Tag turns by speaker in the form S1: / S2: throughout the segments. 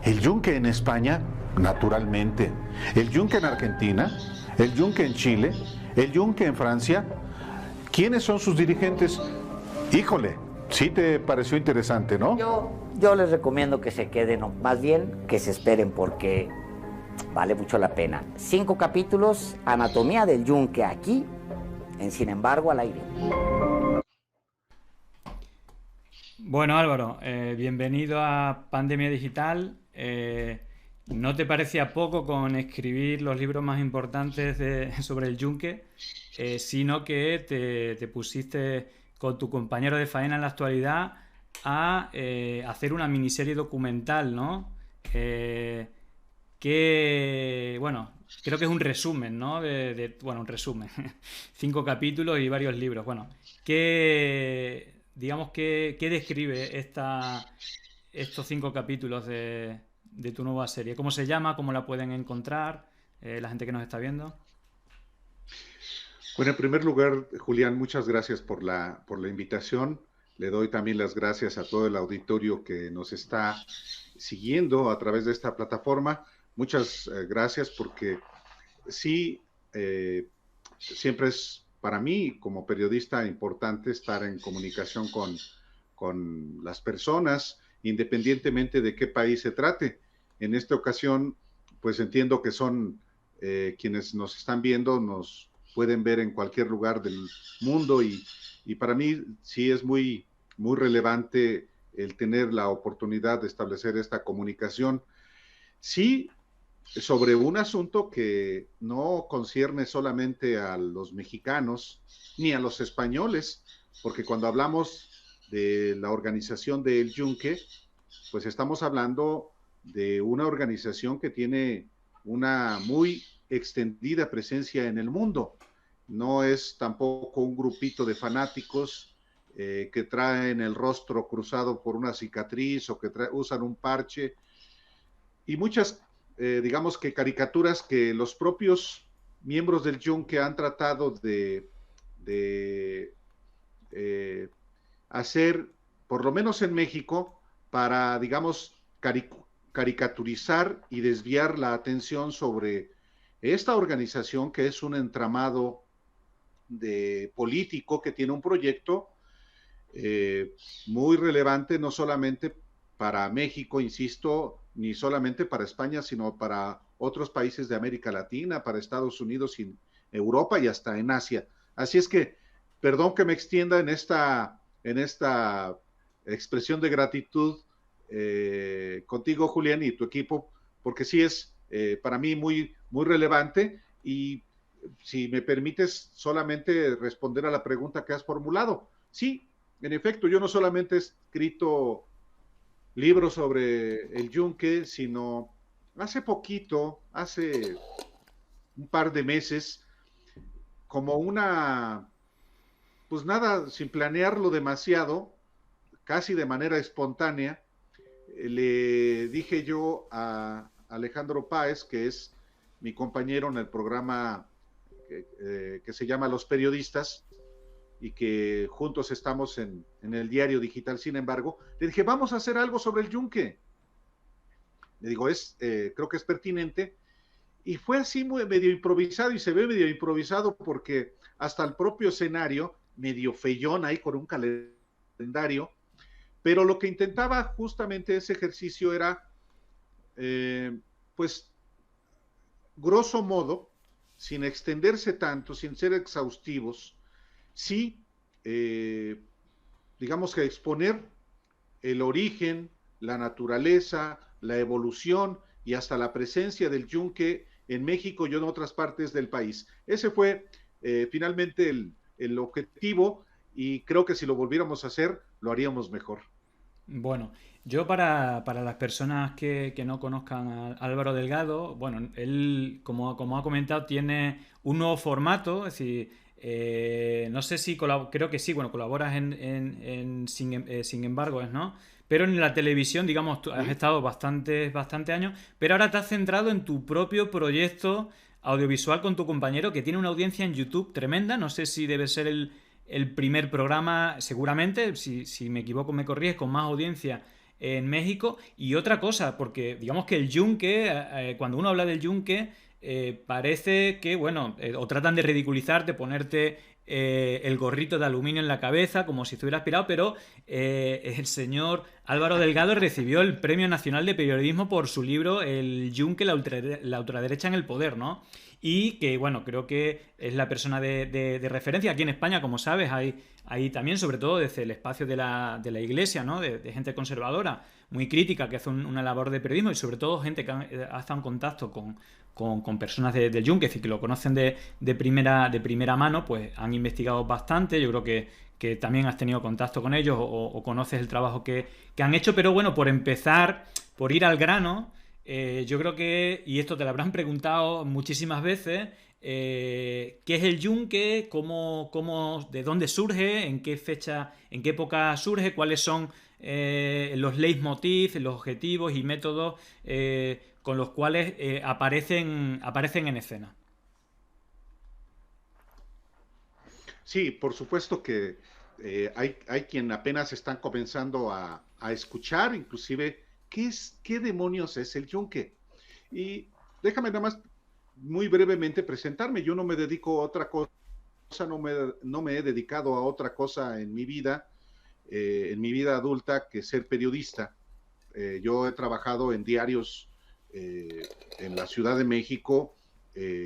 S1: El yunque en España, naturalmente. El yunque en Argentina, el yunque en Chile, el yunque en Francia. ¿Quiénes son sus dirigentes? Híjole, sí te pareció interesante, ¿no?
S2: Yo les recomiendo que se queden, o más bien que se esperen, porque vale mucho la pena. 5 capítulos, Anatomía del Yunque, aquí, en Sin embargo, al aire.
S3: Bueno, Álvaro, bienvenido a Pandemia Digital. ¿No te parecía poco con escribir los libros más importantes sobre el yunque, sino que te pusiste con tu compañero de faena en la actualidad a hacer una miniserie documental, ¿no? Bueno, creo que es un resumen, ¿no? Bueno, un resumen. 5 capítulos y varios libros. Bueno, digamos, ¿qué describe estos 5 capítulos de tu nueva serie? ¿Cómo se llama? ¿Cómo la pueden encontrar la gente que nos está viendo?
S4: Bueno, en primer lugar, Julián, muchas gracias por la invitación. Le doy también las gracias a todo el auditorio que nos está siguiendo a través de esta plataforma. Muchas gracias, porque sí, siempre es para mí como periodista importante estar en comunicación con las personas, independientemente de qué país se trate. En esta ocasión, pues entiendo que son quienes nos están viendo, nos pueden ver en cualquier lugar del mundo, y para mí sí es muy, muy relevante el tener la oportunidad de establecer esta comunicación. Sí, sobre un asunto que no concierne solamente a los mexicanos ni a los españoles, porque cuando hablamos de la organización del Yunque, pues estamos hablando de una organización que tiene una muy extendida presencia en el mundo. No es tampoco un grupito de fanáticos que traen el rostro cruzado por una cicatriz o que usan un parche, y muchas, digamos que caricaturas que los propios miembros del Yunque han tratado de hacer, por lo menos en México, para, digamos, caricaturizar y desviar la atención sobre esta organización, que es un entramado de político que tiene un proyecto muy relevante, no solamente para México, insisto, ni solamente para España, sino para otros países de América Latina, para Estados Unidos y Europa, y hasta en Asia. Así es que, perdón que me extienda en esta expresión de gratitud contigo, Julián, y tu equipo, porque sí es para mí muy, muy relevante. Y si me permites solamente responder a la pregunta que has formulado. Sí, en efecto, yo no solamente he escrito libros sobre el yunque, sino hace poquito, hace un par de meses, como una, pues nada, sin planearlo demasiado, casi de manera espontánea, le dije yo a Alejandro Páez, que es mi compañero en el programa que se llama Los Periodistas, y que juntos estamos en el diario digital, Sin embargo, le dije, vamos a hacer algo sobre el yunque. Le digo, creo que es pertinente. Y fue así medio improvisado, y se ve medio improvisado porque hasta el propio escenario, medio feyón ahí con un calendario, pero lo que intentaba justamente ese ejercicio era, pues, grosso modo, sin extenderse tanto, sin ser exhaustivos, sí, digamos que exponer el origen, la naturaleza, la evolución y hasta la presencia del yunque en México y en otras partes del país. Ese fue finalmente el objetivo, y creo que si lo volviéramos a hacer, lo haríamos mejor.
S3: Bueno, yo para las personas que no conozcan a Álvaro Delgado, bueno, él, como ha comentado, tiene un nuevo formato, es decir, no sé si creo que sí, bueno, colaboras en Sin embargo, ¿no? Pero en la televisión, digamos, tú has estado bastantes años, pero ahora te has centrado en tu propio proyecto audiovisual con tu compañero, que tiene una audiencia en YouTube tremenda. No sé si debe ser el primer programa, seguramente, si me equivoco me corriges, con más audiencia en México. Y otra cosa, porque digamos que el yunque, cuando uno habla del yunque, parece que, bueno, o tratan de ridiculizar, de ponerte el gorrito de aluminio en la cabeza, como si estuviera aspirado, pero el señor Álvaro Delgado recibió el Premio Nacional de Periodismo por su libro El Yunque, la ultraderecha en el poder, ¿no? Y que, bueno, creo que es la persona de referencia. Aquí en España, como sabes, hay también, sobre todo desde el espacio de la iglesia, ¿no? De gente conservadora, muy crítica, que hace una labor de periodismo y sobre todo gente que ha estado en contacto con personas del Yunque, es decir, que lo conocen de primera mano, pues han investigado bastante. Yo creo que también has tenido contacto con ellos o conoces el trabajo que han hecho. Pero bueno, por empezar, por ir al grano, yo creo que, y esto te lo habrán preguntado muchísimas veces, ¿qué es el yunque? ¿De dónde surge? ¿En qué fecha, en qué época surge? ¿Cuáles son los leitmotiv, los objetivos y métodos con los cuales aparecen en escena?
S4: Sí, por supuesto que hay quien apenas están comenzando a escuchar, inclusive, qué demonios es el yunque? Y déjame nada más muy brevemente presentarme. Yo no me dedico a otra cosa, no me he dedicado a otra cosa en mi vida adulta, que ser periodista. Yo he trabajado en diarios en la Ciudad de México,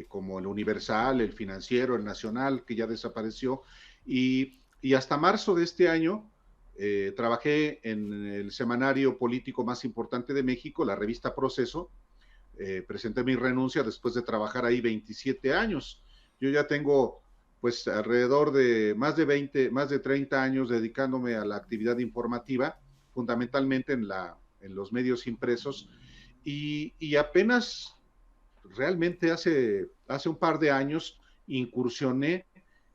S4: como el Universal, el Financiero, el Nacional, que ya desapareció, y hasta marzo de este año trabajé en el semanario político más importante de México, la revista Proceso. Presenté mi renuncia después de trabajar ahí 27 años. Yo ya tengo pues alrededor de más de 30 años dedicándome a la actividad informativa, fundamentalmente en los medios impresos, y apenas realmente hace un par de años incursioné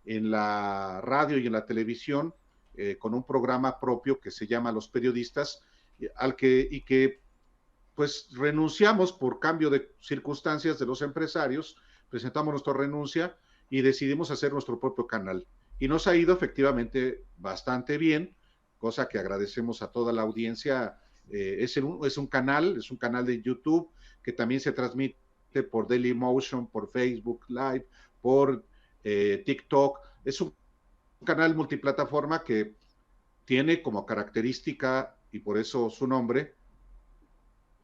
S4: en la radio y en la televisión con un programa propio que se llama Los Periodistas, que pues renunciamos por cambio de circunstancias de los empresarios, presentamos nuestra renuncia y decidimos hacer nuestro propio canal. Y nos ha ido efectivamente bastante bien, cosa que agradecemos a toda la audiencia. Es un canal de YouTube que también se transmite por Dailymotion, por Facebook Live, por TikTok. Es un canal multiplataforma que tiene como característica, y por eso su nombre,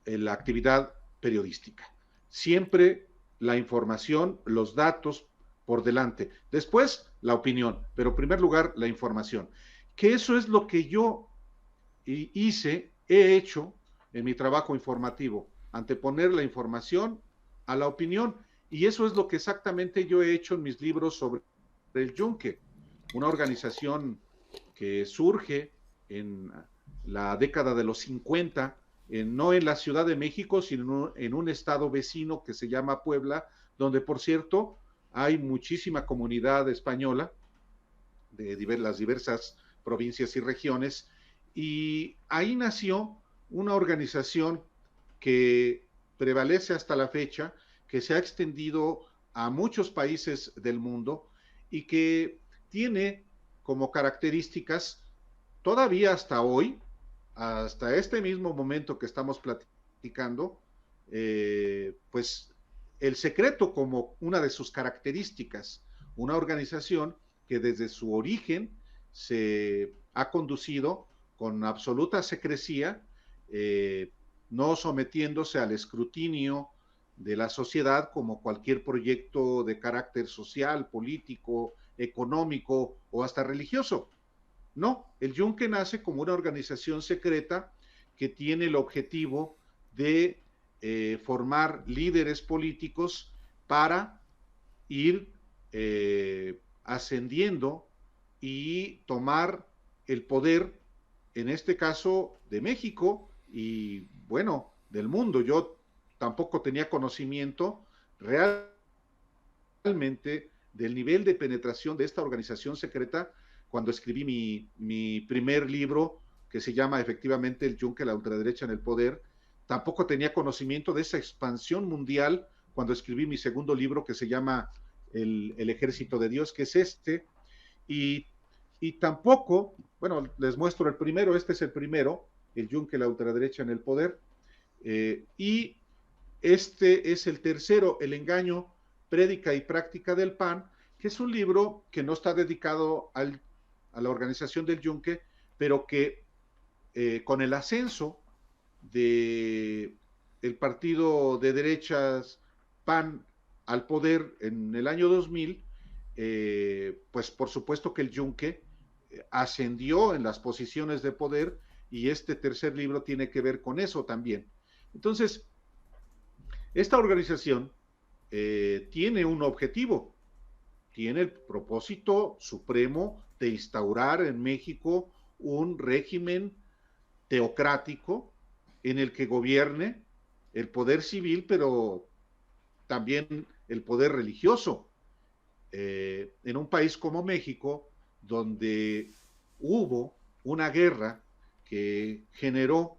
S4: la actividad periodística. Siempre la información, los datos por delante. Después, la opinión, pero en primer lugar, la información. Que eso es lo que yo he hecho en mi trabajo informativo, anteponer la información a la opinión. Y eso es lo que exactamente yo he hecho en mis libros sobre el Yunque, una organización que surge en la década de los 50, no en la Ciudad de México, sino en un estado vecino que se llama Puebla, donde, por cierto, hay muchísima comunidad española de las diversas provincias y regiones, y ahí nació una organización que prevalece hasta la fecha, que se ha extendido a muchos países del mundo y que tiene como características todavía hasta hoy, hasta este mismo momento que estamos platicando, pues el secreto como una de sus características, una organización que desde su origen se ha conducido con absoluta secrecía, no sometiéndose al escrutinio de la sociedad como cualquier proyecto de carácter social, político, económico o hasta religioso. No, el Yunque nace como una organización secreta que tiene el objetivo de formar líderes políticos para ir ascendiendo y tomar el poder, en este caso de México y bueno, del mundo. Yo tampoco tenía conocimiento realmente del nivel de penetración de esta organización secreta cuando escribí mi primer libro, que se llama efectivamente El Yunque, la ultraderecha en el poder. Tampoco tenía conocimiento de esa expansión mundial cuando escribí mi segundo libro, que se llama El Ejército de Dios, que es y tampoco, bueno, les muestro el primero, este es el primero, el Yunque, la ultraderecha en el poder. Y este es el tercero, El engaño, prédica y práctica del PAN, que es un libro que no está dedicado a la organización del Yunque, pero que con el ascenso de el partido de derechas PAN al poder en el año 2000, pues por supuesto que el Yunque ascendió en las posiciones de poder, y este tercer libro tiene que ver con eso también. Entonces, esta organización tiene un objetivo, tiene el propósito supremo de instaurar en México un régimen teocrático en el que gobierne el poder civil, pero también el poder religioso. En un país como México, donde hubo una guerra que generó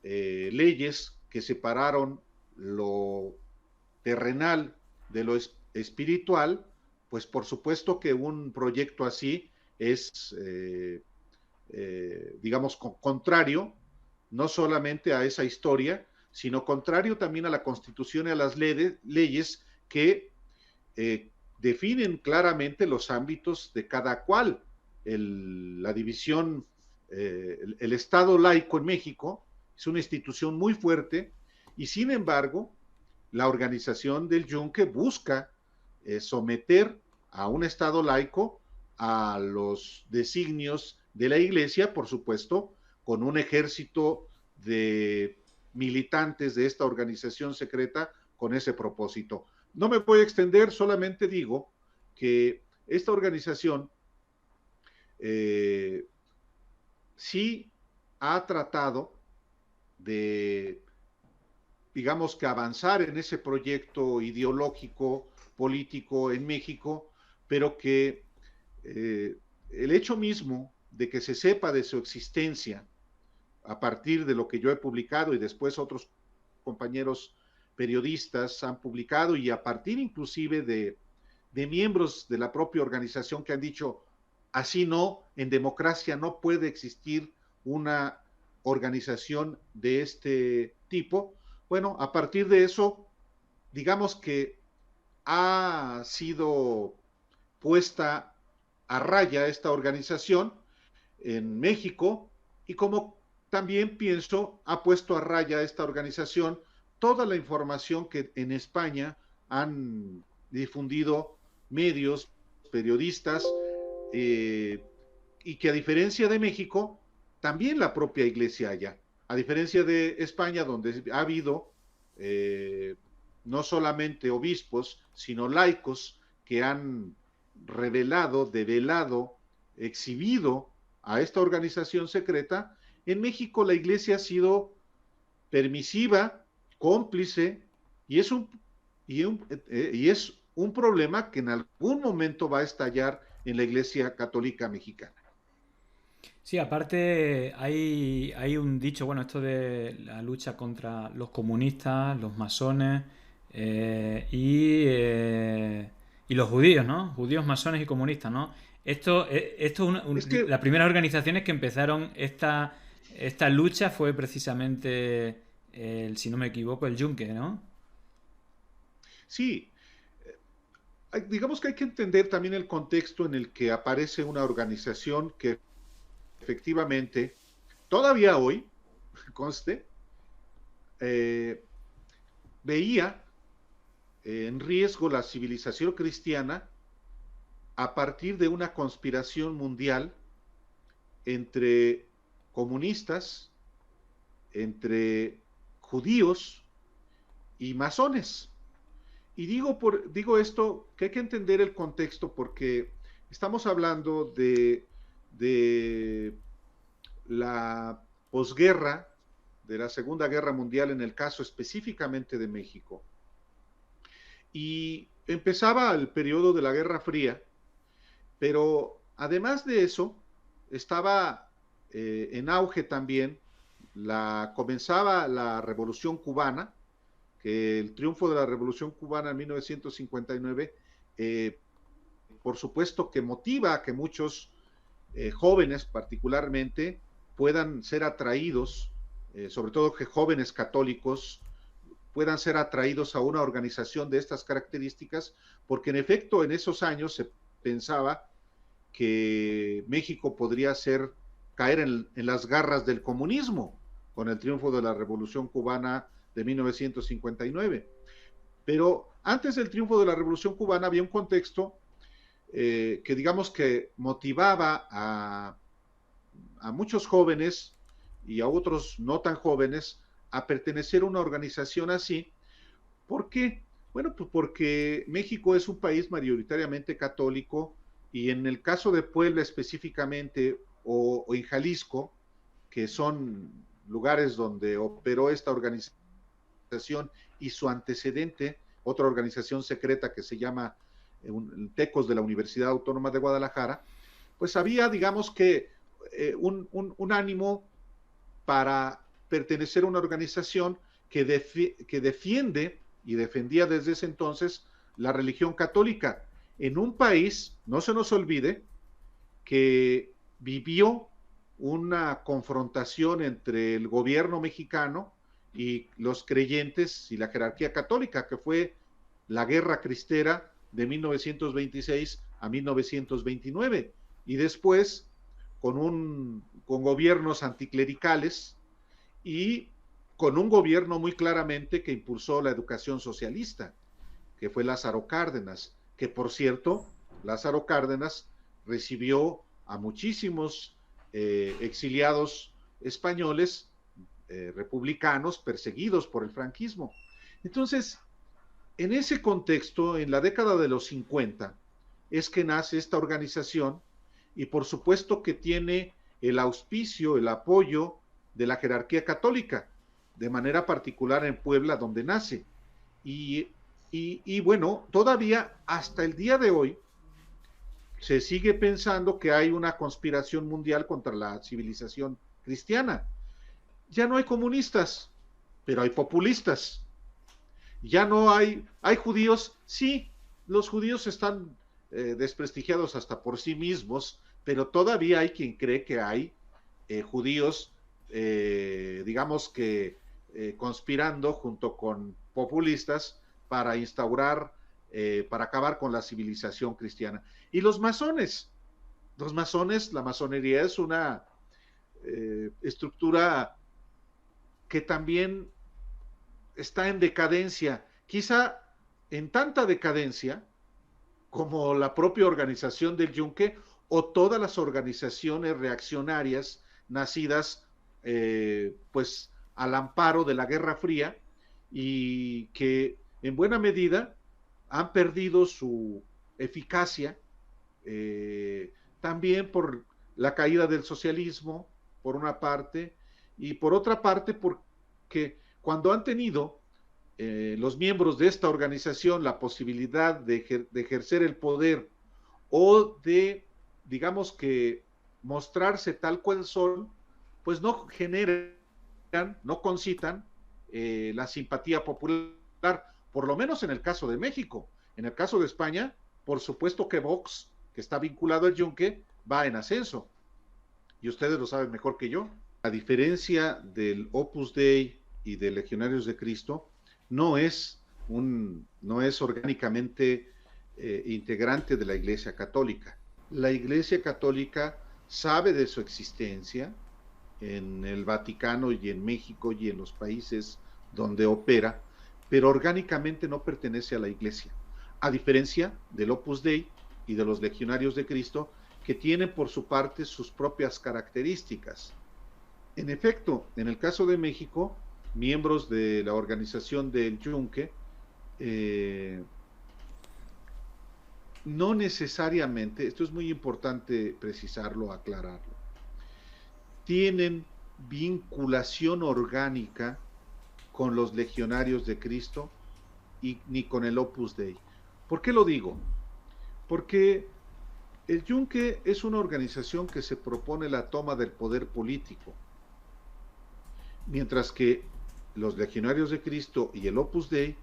S4: leyes que separaron lo terrenal de lo espiritual, pues por supuesto que un proyecto así es, digamos, contrario no solamente a esa historia, sino contrario también a la Constitución y a las leyes que definen claramente los ámbitos de cada cual. La división, el Estado laico en México es una institución muy fuerte, y sin embargo, la organización del Yunque busca someter a un Estado laico a los designios de la Iglesia, por supuesto, con un ejército de militantes de esta organización secreta con ese propósito. No me voy a extender, solamente digo que esta organización sí ha tratado de, digamos, que avanzar en ese proyecto ideológico, político en México, pero que el hecho mismo de que se sepa de su existencia a partir de lo que yo he publicado, y después otros compañeros periodistas han publicado, y a partir inclusive de miembros de la propia organización que han dicho, así no, en democracia no puede existir una organización de este tipo. Bueno, a partir de eso, digamos que ha sido puesta a raya esta organización en México, y como también pienso, ha puesto a raya esta organización toda la información que en España han difundido medios, periodistas, y que a diferencia de México, también la propia Iglesia allá, a diferencia de España, donde ha habido no solamente obispos, sino laicos que han revelado, develado, exhibido a esta organización secreta. En México la Iglesia ha sido permisiva, cómplice, y es un problema que en algún momento va a estallar en la Iglesia Católica Mexicana.
S3: Sí, aparte hay un dicho, bueno, esto de la lucha contra los comunistas, los masones y los judíos, ¿no? Judíos, masones y comunistas, ¿no? Esto es
S4: que,
S3: las primeras organizaciones que empezaron esta lucha fue precisamente, si no me equivoco, el Yunque, ¿no?
S4: sí, digamos que hay que entender también el contexto en el que aparece una organización que efectivamente, todavía hoy, conste, veía en riesgo la civilización cristiana a partir de una conspiración mundial entre comunistas, entre judíos y masones. Y digo esto, que hay que entender el contexto, porque estamos hablando de la posguerra, de la Segunda Guerra Mundial, en el caso específicamente de México. Y empezaba el periodo de la Guerra Fría, pero además de eso, estaba en auge también, comenzaba la Revolución Cubana, que el triunfo de la Revolución Cubana en 1959, por supuesto que motiva a que muchos jóvenes particularmente, puedan ser atraídos, sobre todo que jóvenes católicos puedan ser atraídos a una organización de estas características, porque en efecto en esos años se pensaba que México podría caer en las garras del comunismo con el triunfo de la Revolución Cubana de 1959. Pero antes del triunfo de la Revolución Cubana había un contexto que digamos que motivaba a muchos jóvenes y a otros no tan jóvenes a pertenecer a una organización así. ¿Por qué? Bueno, pues porque México es un país mayoritariamente católico, y en el caso de Puebla específicamente, o en Jalisco, que son lugares donde operó esta organización y su antecedente, otra organización secreta que se llama Tecos de la Universidad Autónoma de Guadalajara, pues había, digamos que, un ánimo para pertenecer a una organización que defiende y defendía desde ese entonces la religión católica en un país, no se nos olvide, que vivió una confrontación entre el gobierno mexicano y los creyentes y la jerarquía católica, que fue la Guerra Cristera de 1926 a 1929, y después con gobiernos anticlericales y con un gobierno muy claramente que impulsó la educación socialista, que fue Lázaro Cárdenas, que por cierto, Lázaro Cárdenas recibió a muchísimos exiliados españoles, republicanos, perseguidos por el franquismo. Entonces, en ese contexto, en la década de los 50, es que nace esta organización, y por supuesto que tiene el auspicio, el apoyo de la jerarquía católica, de manera particular en Puebla, donde nace. Y bueno, todavía hasta el día de hoy se sigue pensando que hay una conspiración mundial contra la civilización cristiana. Ya no hay comunistas, pero hay populistas. Ya no hay judíos, sí, los judíos están desprestigiados hasta por sí mismos, pero todavía hay quien cree que hay judíos, digamos que conspirando junto con populistas para instaurar, para acabar con la civilización cristiana. Y los masones, la masonería es una estructura que también está en decadencia, quizá en tanta decadencia como la propia organización del Yunque o todas las organizaciones reaccionarias nacidas pues al amparo de la Guerra Fría, y que en buena medida han perdido su eficacia, también por la caída del socialismo, por una parte, y por otra parte porque cuando han tenido los miembros de esta organización la posibilidad de ejercer el poder, o de, digamos que, mostrarse tal cual son, pues no generan, no concitan la simpatía popular, por lo menos en el caso de México. En el caso de España, por supuesto que Vox, que está vinculado al Yunque, va en ascenso, y ustedes lo saben mejor que yo. A diferencia del Opus Dei y de Legionarios de Cristo, no es orgánicamente integrante de la Iglesia Católica. La Iglesia Católica sabe de su existencia en el Vaticano y en México y en los países donde opera, pero orgánicamente no pertenece a la Iglesia, a diferencia del Opus Dei y de los Legionarios de Cristo, que tienen por su parte sus propias características. En efecto, en el caso de México, miembros de la organización del Yunque no necesariamente, esto es muy importante precisarlo, aclararlo, tienen vinculación orgánica con los Legionarios de Cristo ni con el Opus Dei. ¿Por qué lo digo? Porque el Yunque es una organización que se propone la toma del poder político, mientras que los Legionarios de Cristo y el Opus Dei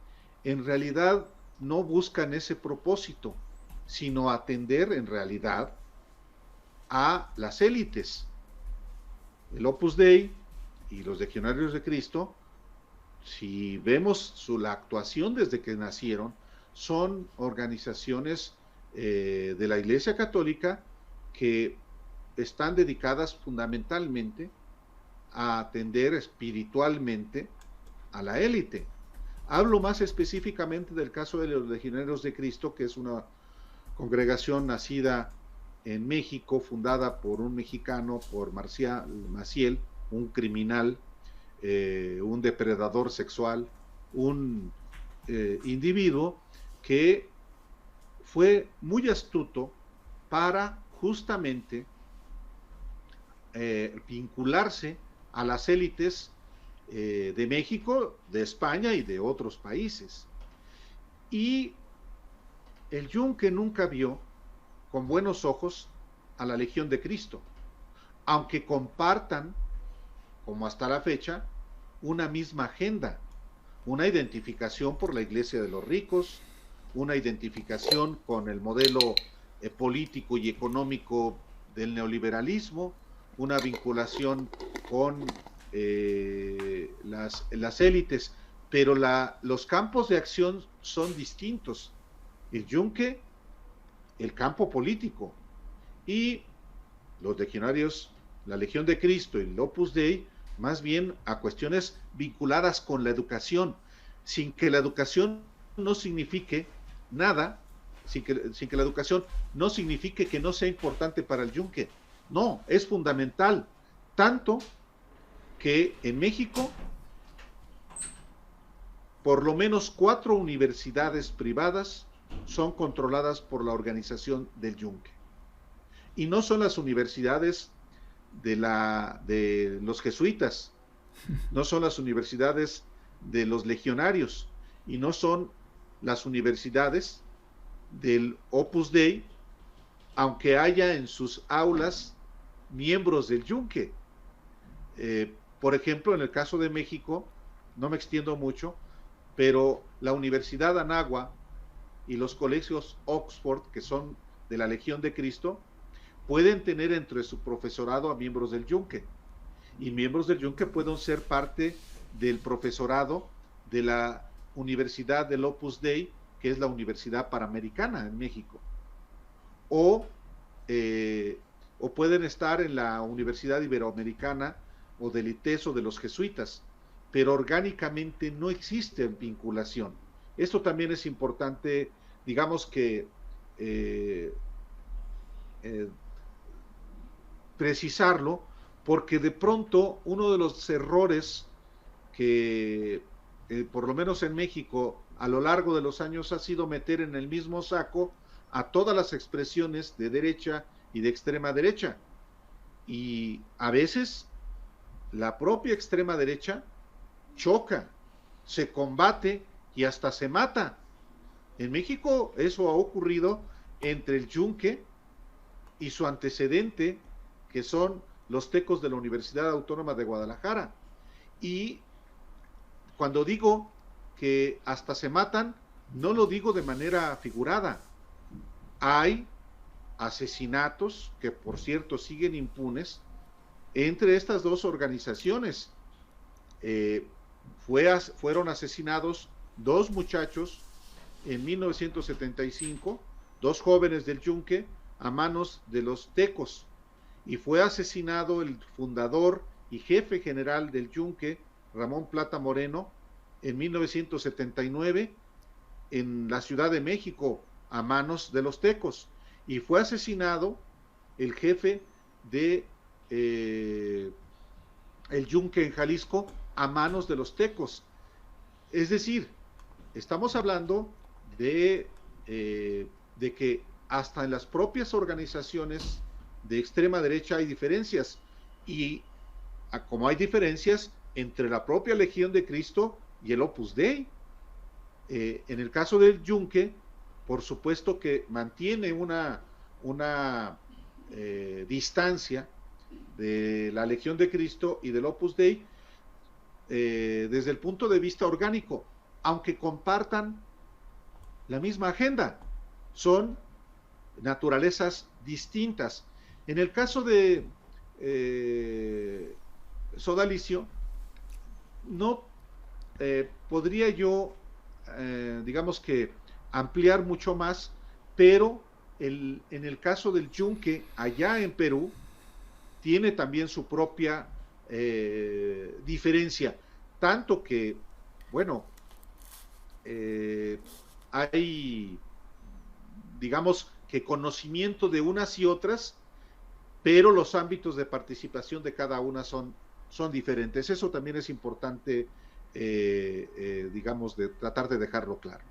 S4: en realidad no buscan ese propósito, sino atender en realidad a las élites. El Opus Dei y los Legionarios de Cristo, si vemos la actuación desde que nacieron, son organizaciones de la Iglesia Católica que están dedicadas fundamentalmente a atender espiritualmente a la élite. Hablo más específicamente del caso de los Legionarios de Cristo, que es una congregación nacida en México, fundada por un mexicano, por Maciel, un criminal, un depredador sexual, un individuo que fue muy astuto para justamente vincularse a las élites de México, de España y de otros países. Y el Yunque nunca vio con buenos ojos a la Legión de Cristo, aunque compartan, como hasta la fecha, una misma agenda, una identificación por la Iglesia de los ricos, una identificación con el modelo político y económico del neoliberalismo, una vinculación con las élites, pero los campos de acción son distintos. El Yunque, el campo político, y los legionarios, la Legión de Cristo y el Opus Dei, más bien a cuestiones vinculadas con la educación, sin que la educación no signifique nada, sin que la educación no signifique que no sea importante para el Yunque. No, es fundamental, tanto que en México por lo menos 4 universidades privadas son controladas por la organización del Yunque. Y no son las universidades de los jesuitas, no son las universidades de los legionarios, y no son las universidades del Opus Dei, aunque haya en sus aulas miembros del Yunque. Por ejemplo, en el caso de México, no me extiendo mucho, pero la Universidad Anáhuac y los colegios Oxford, que son de la Legión de Cristo, pueden tener entre su profesorado a miembros del Yunque, y miembros del Yunque pueden ser parte del profesorado de la Universidad del Opus Dei, que es la Universidad Panamericana en México, o pueden estar en la Universidad Iberoamericana o del ITESO de los jesuitas, pero orgánicamente no existe vinculación. Esto también es importante, digamos que precisarlo, porque de pronto uno de los errores que por lo menos en México a lo largo de los años ha sido meter en el mismo saco a todas las expresiones de derecha y de extrema derecha, y a veces la propia extrema derecha choca, se combate y hasta se mata. En México eso ha ocurrido entre el Yunque y su antecedente, que son los tecos de la Universidad Autónoma de Guadalajara. Y cuando digo que hasta se matan, no lo digo de manera figurada. Hay asesinatos, que por cierto siguen impunes, entre estas dos organizaciones. Fueron asesinados 2 muchachos en 1975, 2 jóvenes del Yunque, a manos de los tecos, y fue asesinado el fundador y jefe general del Yunque, Ramón Plata Moreno, en 1979 en la Ciudad de México, a manos de los tecos, y fue asesinado el jefe de el Yunque en Jalisco, a manos de los tecos. Es decir, estamos hablando de que hasta en las propias organizaciones de extrema derecha hay diferencias, y como hay diferencias entre la propia Legión de Cristo y el Opus Dei. En el caso del Yunque, por supuesto que mantiene una distancia de la Legión de Cristo y del Opus Dei desde el punto de vista orgánico, aunque compartan la misma agenda, son naturalezas distintas. En el caso de sodalicio, no podría yo, digamos que, ampliar mucho más, pero en el caso del yunque, allá en Perú, tiene también su propia diferencia, tanto que, bueno, hay, digamos, que conocimiento de unas y otras, pero los ámbitos de participación de cada una son diferentes. Eso también es importante, digamos, de tratar de dejarlo claro.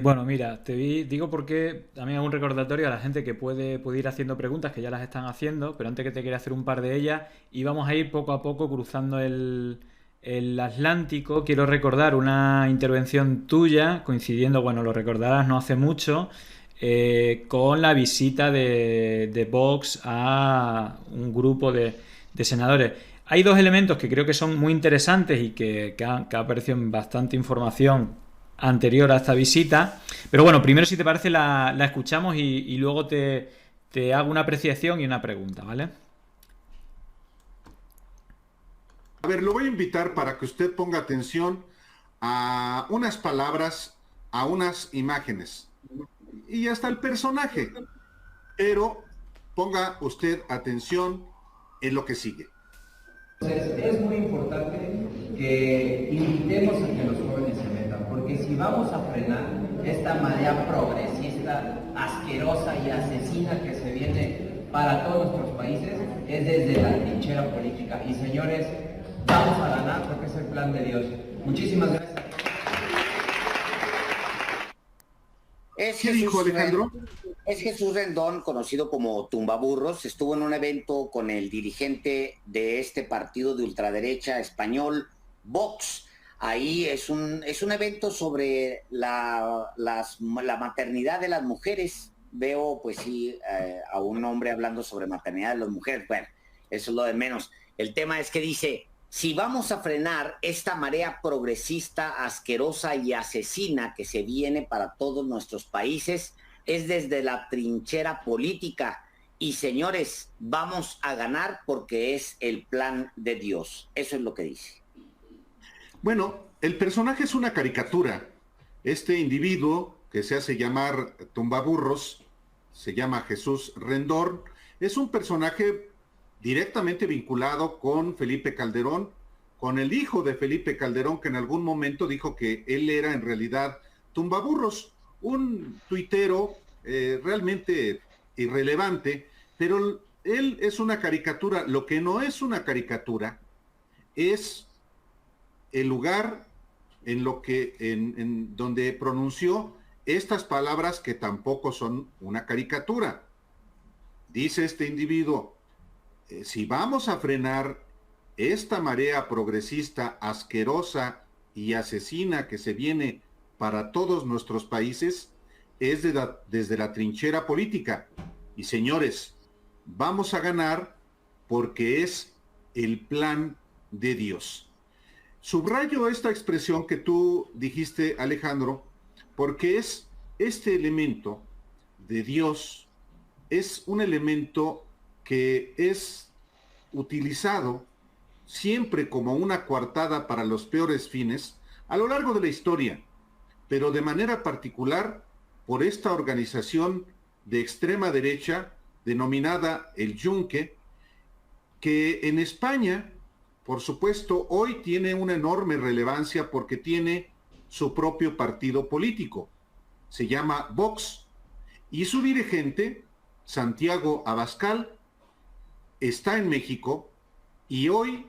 S3: Bueno, mira, digo porque también hago un recordatorio a la gente que puede ir haciendo preguntas, que ya las están haciendo, pero antes que te quiera hacer un par de ellas, y vamos a ir poco a poco cruzando el Atlántico. Quiero recordar una intervención tuya, coincidiendo, bueno, lo recordarás no hace mucho, con la visita de Vox a un grupo de senadores. Hay dos elementos que creo que son muy interesantes y que ha aparecido en bastante información anterior a esta visita, pero bueno, primero si te parece la escuchamos y luego te hago una apreciación y una pregunta, ¿vale?
S1: A ver, lo voy a invitar para que usted ponga atención a unas palabras, a unas imágenes y hasta el personaje, pero ponga usted atención en lo que sigue.
S5: Entonces, es muy importante que invitemos a que los jóvenes se metan, porque si vamos a frenar esta marea progresista, asquerosa y asesina que se viene para todos nuestros países, es desde la trinchera política. Y señores, vamos a ganar porque es el plan de Dios. Muchísimas gracias.
S1: ¿Qué dijo Alejandro?
S2: Es Jesús Rendón, conocido como Tumbaburros. Estuvo en un evento con el dirigente de este partido de ultraderecha español, Vox. Ahí es un evento sobre la maternidad de las mujeres. Veo, pues sí, a un hombre hablando sobre maternidad de las mujeres. Bueno, eso es lo de menos. El tema es que dice, si vamos a frenar esta marea progresista, asquerosa y asesina que se viene para todos nuestros países, es desde la trinchera política. Y señores, vamos a ganar porque es el plan de Dios. Eso es lo que dice.
S1: Bueno, el personaje es una caricatura. Este individuo que se hace llamar Tumbaburros, se llama Jesús Rendón, es un personaje directamente vinculado con Felipe Calderón, con el hijo de Felipe Calderón, que en algún momento dijo que él era en realidad Tumbaburros, un tuitero realmente irrelevante, pero él es una caricatura. Lo que no es una caricatura es el lugar en donde pronunció estas palabras que tampoco son una caricatura. Dice este individuo, si vamos a frenar esta marea progresista, asquerosa y asesina que se viene para todos nuestros países, es desde la trinchera política. Y señores, vamos a ganar porque es el plan de Dios. Subrayo esta expresión que tú dijiste, Alejandro, porque es este elemento de Dios, es un elemento que es utilizado siempre como una coartada para los peores fines a lo largo de la historia, pero de manera particular por esta organización de extrema derecha denominada el Yunque, que en España, por supuesto, hoy tiene una enorme relevancia porque tiene su propio partido político. Se llama Vox, y su dirigente, Santiago Abascal, está en México y hoy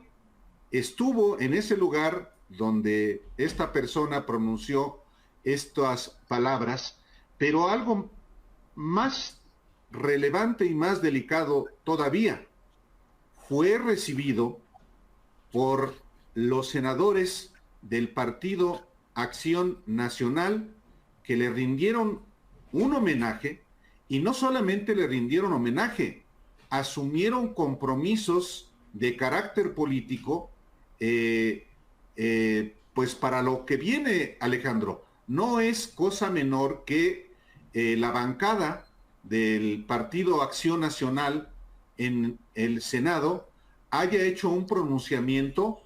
S1: estuvo en ese lugar donde esta persona pronunció estas palabras, pero algo más relevante y más delicado todavía, fue recibido por los senadores del Partido Acción Nacional, que le rindieron un homenaje, y no solamente le rindieron homenaje, asumieron compromisos de carácter político, pues para lo que viene, Alejandro. No es cosa menor que la bancada del Partido Acción Nacional
S4: en el Senado haya hecho un pronunciamiento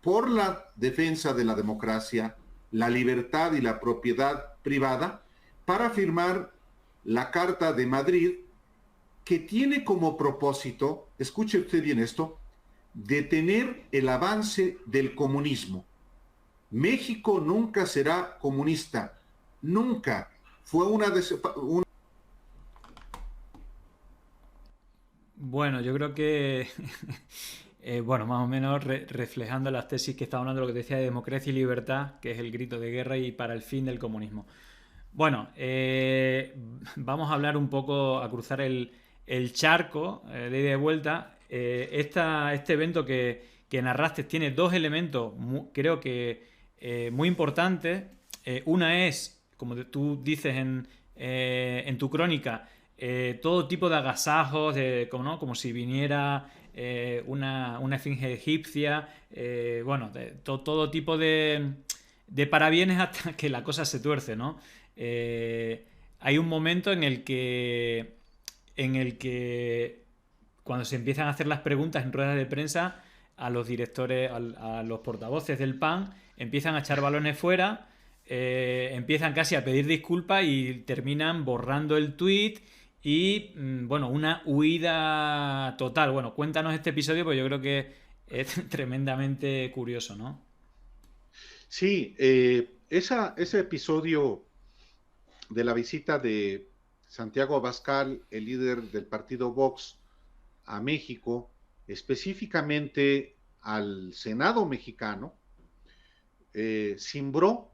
S4: por la defensa de la democracia, la libertad y la propiedad privada para firmar la Carta de Madrid, que tiene como propósito, escuche usted bien esto, detener el avance del comunismo. México nunca será comunista, nunca. Fue
S3: Bueno, yo creo que, bueno, más o menos reflejando las tesis que estaba hablando, lo que decía de democracia y libertad, que es el grito de guerra y para el fin del comunismo. Bueno, vamos a hablar un poco, a cruzar el charco de ida y de vuelta. Este evento que narraste tiene dos elementos, creo que muy importantes. Una es, como tú dices en tu crónica, todo tipo de agasajos, ¿no? Como si viniera una esfinge egipcia, bueno, todo tipo de parabienes hasta que la cosa se tuerce, ¿no? Hay un momento en el que cuando se empiezan a hacer las preguntas en ruedas de prensa a los directores, a los portavoces del PAN, empiezan a echar balones fuera, empiezan casi a pedir disculpas y terminan borrando el tuit y, bueno, una huida total. Bueno, cuéntanos este episodio, porque yo creo que es tremendamente curioso, ¿no?
S4: Sí, ese episodio de la visita de Santiago Abascal, el líder del partido Vox, a México, específicamente al Senado mexicano, cimbró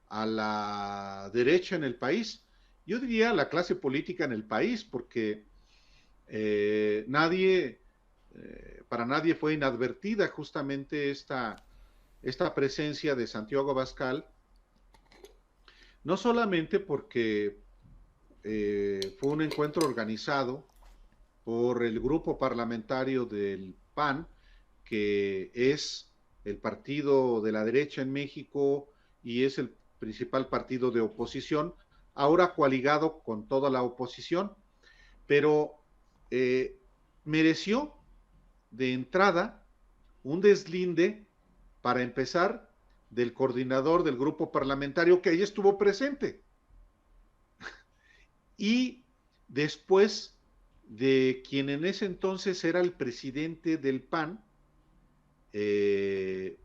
S4: a la derecha en el país. Yo diría la clase política en el país, porque para nadie fue inadvertida justamente esta presencia de Santiago Abascal, no solamente porque fue un encuentro organizado por el grupo parlamentario del PAN, que es el partido de la derecha en México y es el principal partido de oposición, ahora coaligado con toda la oposición, pero mereció de entrada un deslinde, para empezar, del coordinador del grupo parlamentario que ahí estuvo presente. Y después de quien en ese entonces era el presidente del PAN, que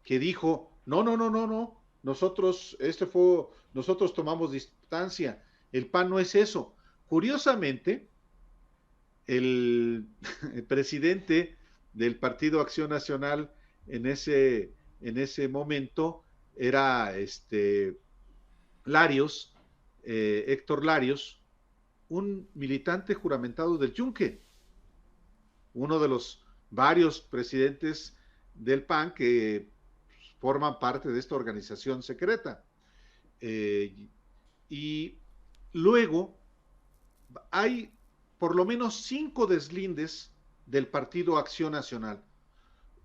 S4: dijo, no, nosotros tomamos distancia, el PAN no es eso. Curiosamente, el presidente del Partido Acción Nacional en ese momento era Larios, Héctor Larios, un militante juramentado del Yunque, uno de los varios presidentes del PAN que forman parte de esta organización secreta. Y luego hay por lo menos 5 deslindes del Partido Acción Nacional,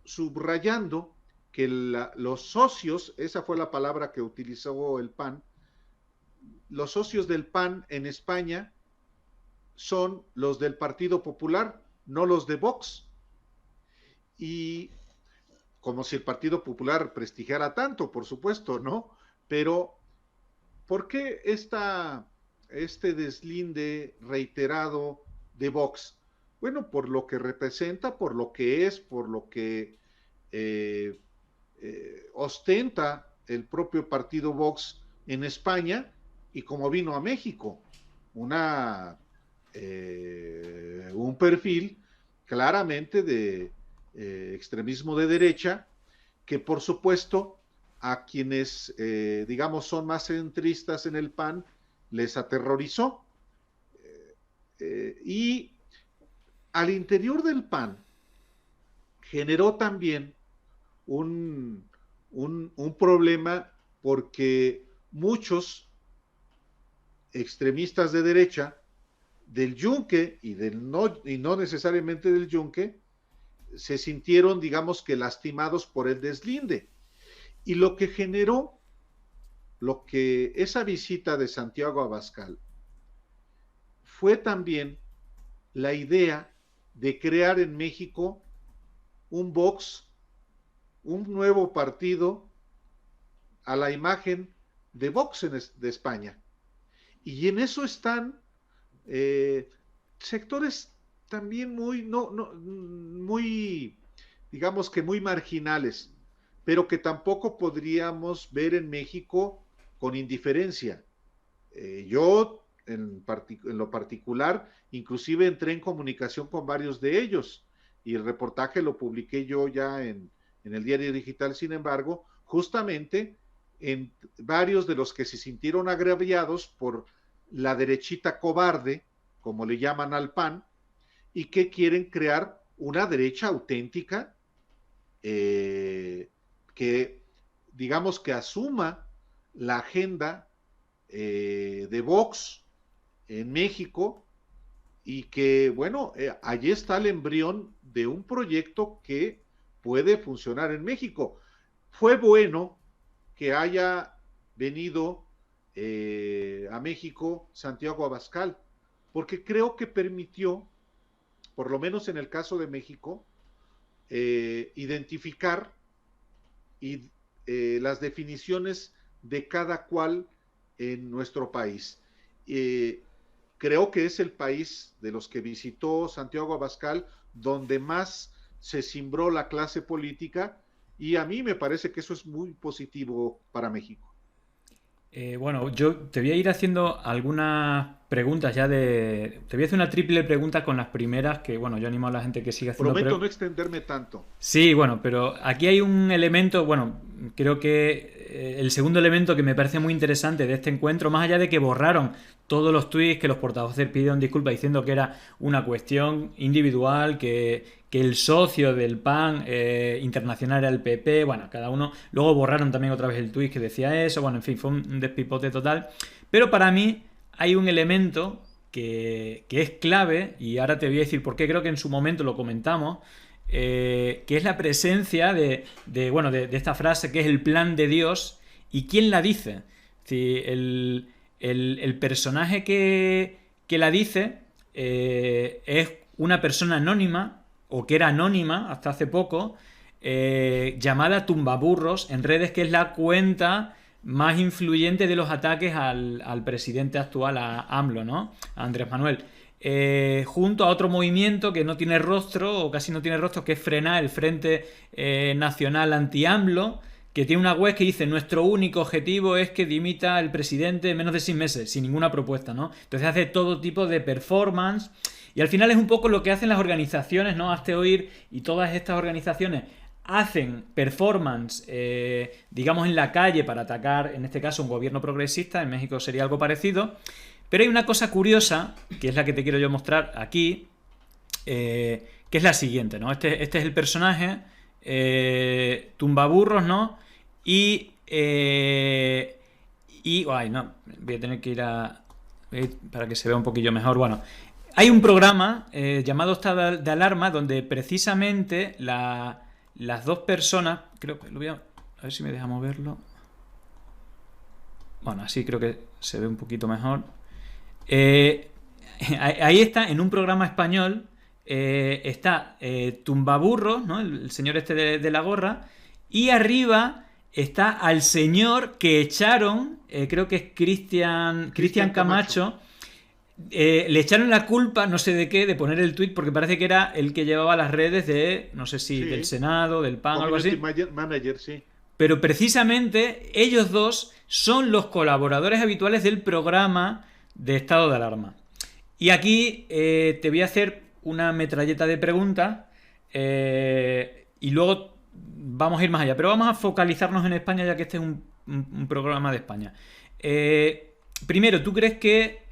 S4: subrayando que los socios, esa fue la palabra que utilizó el PAN, los socios del PAN en España son los del Partido Popular, no los de Vox. Y como si el Partido Popular prestigiara tanto, por supuesto, ¿no? Pero, ¿por qué este deslinde reiterado de Vox? Bueno, por lo que representa, por lo que es, por lo que ostenta el propio partido Vox en España, y como vino a México, un perfil claramente de extremismo de derecha, que por supuesto a quienes digamos son más centristas en el PAN les aterrorizó, y al interior del PAN generó también un problema, porque muchos extremistas de derecha del Yunque y no necesariamente del Yunque se sintieron, digamos que, lastimados por el deslinde, y lo que generó esa visita de Santiago Abascal fue también la idea de crear en México un Vox, un nuevo partido a la imagen de Vox de España. Y en eso están sectores también muy, digamos que muy marginales, pero que tampoco podríamos ver en México con indiferencia. Yo, en lo particular, inclusive entré en comunicación con varios de ellos, y el reportaje lo publiqué yo ya en el Diario Digital. Sin embargo, justamente en varios de los que se sintieron agraviados por la derechita cobarde, como le llaman al PAN, y que quieren crear una derecha auténtica, que digamos que asuma la agenda de Vox en México, y que, bueno, allí está el embrión de un proyecto que puede funcionar en México. Fue bueno que haya venido a México Santiago Abascal, porque creo que permitió, por lo menos en el caso de México, identificar las definiciones de cada cual en nuestro país. Creo que es el país de los que visitó Santiago Abascal donde más se cimbró la clase política, y a mí me parece que eso es muy positivo para México.
S3: Bueno, yo te voy a ir haciendo algunas preguntas ya te voy a hacer una triple pregunta con las primeras, que bueno, yo animo a la gente que siga haciendo
S4: Prometo no extenderme tanto.
S3: Sí, bueno, pero aquí hay un elemento, bueno, creo que el segundo elemento que me parece muy interesante de este encuentro, más allá de que borraron todos los tuits, que los portavoces pidieron disculpas diciendo que era una cuestión individual, que el socio del PAN internacional era el PP, bueno, cada uno, luego borraron también otra vez el tuit que decía eso, bueno, en fin, fue un despipote total, pero para mí hay un elemento que es clave, y ahora te voy a decir por qué, creo que en su momento lo comentamos, que es la presencia de esta frase que es el plan de Dios, y quién la dice. Si el personaje que la dice es una persona anónima, o que era anónima hasta hace poco, llamada Tumbaburros en redes, que es la cuenta más influyente de los ataques al presidente actual, a AMLO, ¿no? A Andrés Manuel. Junto a otro movimiento que no tiene rostro, o casi no tiene rostro, que es FRENA, el Frente Nacional Anti-AMLO, que tiene una web que dice: nuestro único objetivo es que dimita el presidente en menos de 6 meses, sin ninguna propuesta, ¿no? Entonces hace todo tipo de performance, y al final es un poco lo que hacen las organizaciones, ¿no? Hazte Oír y todas estas organizaciones hacen performance, digamos, en la calle para atacar, en este caso, un gobierno progresista. En México sería algo parecido. Pero hay una cosa curiosa, que es la que te quiero yo mostrar aquí, que es la siguiente, ¿no? Este es el personaje, Tumbaburros, ¿no? Ay, no, voy a tener que ir para que se vea un poquillo mejor. Bueno, hay un programa llamado Estado de Alarma, donde precisamente las dos personas, creo que lo voy a ver si me deja moverlo. Bueno, así creo que se ve un poquito mejor. Ahí está, en un programa español, está Tumbaburros, ¿no? El señor este de la gorra, y arriba está al señor que echaron, creo que es Cristian Camacho. Le echaron la culpa, no sé de qué, de poner el tuit, porque parece que era el que llevaba las redes de, no sé si del Senado, del PAN, algo así.
S4: Manager, sí.
S3: Pero precisamente ellos dos son los colaboradores habituales del programa de Estado de Alarma. Y aquí te voy a hacer una metralleta de preguntas, y luego vamos a ir más allá. Pero vamos a focalizarnos en España, ya que este es un programa de España. Primero, ¿tú crees que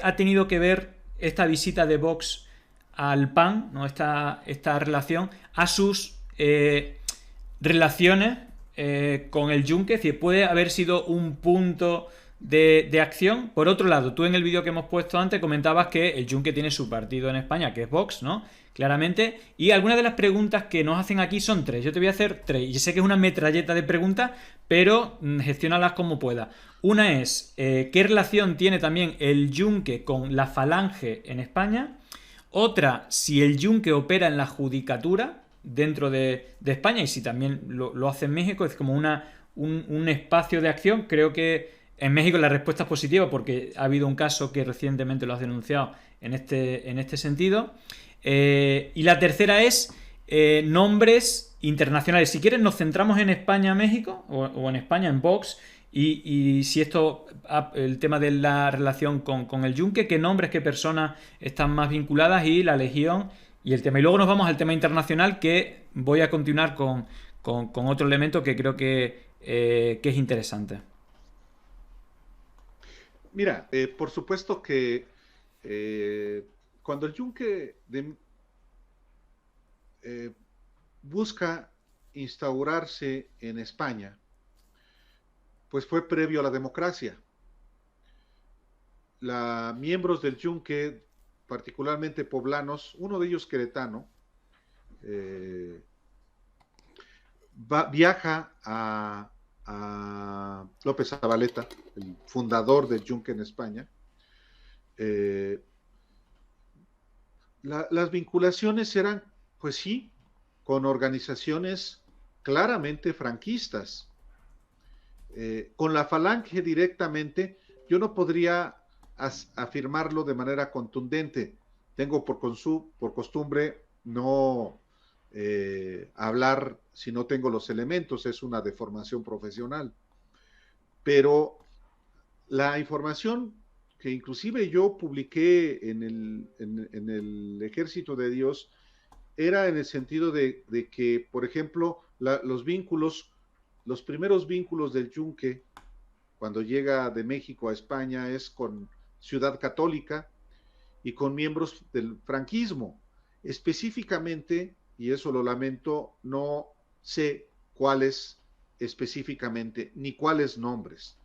S3: ha tenido que ver esta visita de Vox al PAN, ¿no? esta relación, a sus relaciones con el Yunque? Es decir, ¿puede haber sido un punto de acción? Por otro lado, tú en el vídeo que hemos puesto antes comentabas que el Yunque tiene su partido en España, que es Vox, ¿no? Claramente. Y algunas de las preguntas que nos hacen aquí son 3. Yo te voy a hacer 3. Y sé que es una metralleta de preguntas, pero gestiónalas como pueda. Una es, ¿qué relación tiene también el Yunque con la Falange en España? Otra, si el yunque opera en la judicatura dentro de España, y si también lo hace en México, es como un espacio de acción. Creo que en México la respuesta es positiva porque ha habido un caso que recientemente lo has denunciado en este sentido. Y la tercera es nombres internacionales. Si quieres nos centramos en España-México o en España, en Vox, y si esto, el tema de la relación con el yunque, qué nombres, qué personas están más vinculadas, y la legión y el tema. Y luego nos vamos al tema internacional, que voy a continuar con otro elemento que creo que es interesante.
S4: Mira, por supuesto que cuando el yunque busca instaurarse en España, pues fue previo a la democracia. Miembros del yunque, particularmente poblanos, uno de ellos queretano, viaja a López Zabaleta, el fundador del yunque en España. Las vinculaciones eran, pues sí, con organizaciones claramente franquistas. Con la Falange directamente, yo no podría afirmarlo de manera contundente. Tengo por costumbre no hablar si no tengo los elementos, es una deformación profesional. Pero la información que inclusive yo publiqué en el Ejército de Dios era en el sentido de que, por ejemplo, los primeros vínculos del yunque cuando llega de México a España es con Ciudad Católica y con miembros del franquismo. Específicamente, y eso lo lamento, no sé cuáles específicamente, ni cuáles nombres.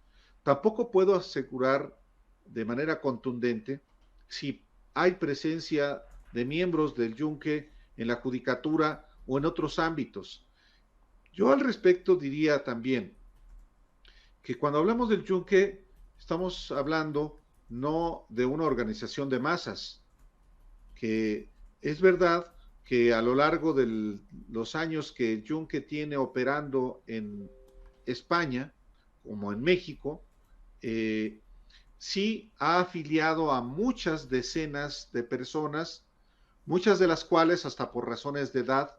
S4: Tampoco puedo asegurar de manera contundente si hay presencia de miembros del yunque en la judicatura o en otros ámbitos. Yo al respecto diría también que cuando hablamos del yunque estamos hablando no de una organización de masas, que es verdad que a lo largo de los años que el yunque tiene operando en España, como en México, sí ha afiliado a muchas decenas de personas, muchas de las cuales hasta por razones de edad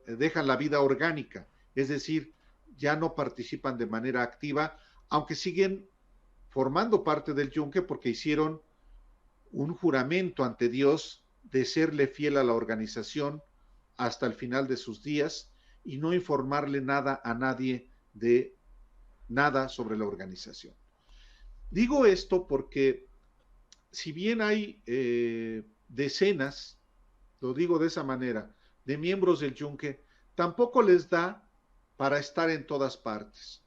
S4: dejan la vida orgánica, es decir, ya no participan de manera activa, aunque siguen formando parte del yunque porque hicieron un juramento ante Dios de serle fiel a la organización hasta el final de sus días y no informarle nada a nadie de nada sobre la organización. Digo esto porque si bien hay decenas, lo digo de esa manera, de miembros del yunque, tampoco les da para estar en todas partes.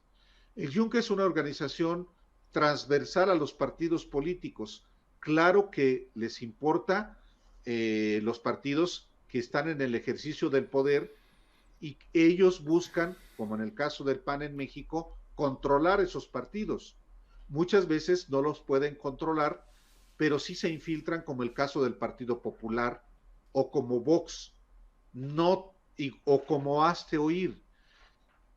S4: El yunque es una organización transversal a los partidos políticos. Claro que les importa los partidos que están en el ejercicio del poder y ellos buscan, como en el caso del PAN en México, controlar esos partidos. Muchas veces no los pueden controlar, pero sí se infiltran, como el caso del Partido Popular o como Vox, o como Hazte Oír.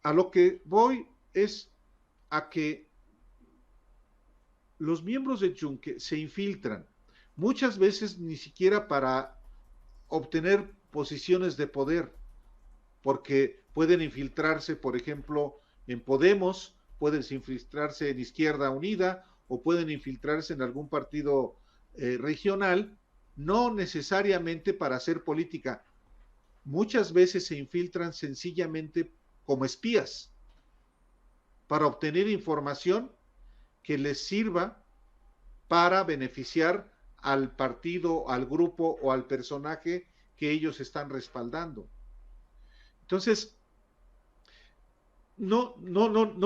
S4: A lo que voy es a que los miembros del yunque se infiltran, muchas veces ni siquiera para obtener posiciones de poder, porque pueden infiltrarse, por ejemplo, en Podemos, pueden infiltrarse en Izquierda Unida o pueden infiltrarse en algún partido regional, no necesariamente para hacer política. Muchas veces se infiltran sencillamente como espías para obtener información que les sirva para beneficiar al partido, al grupo o al personaje que ellos están respaldando. Entonces, no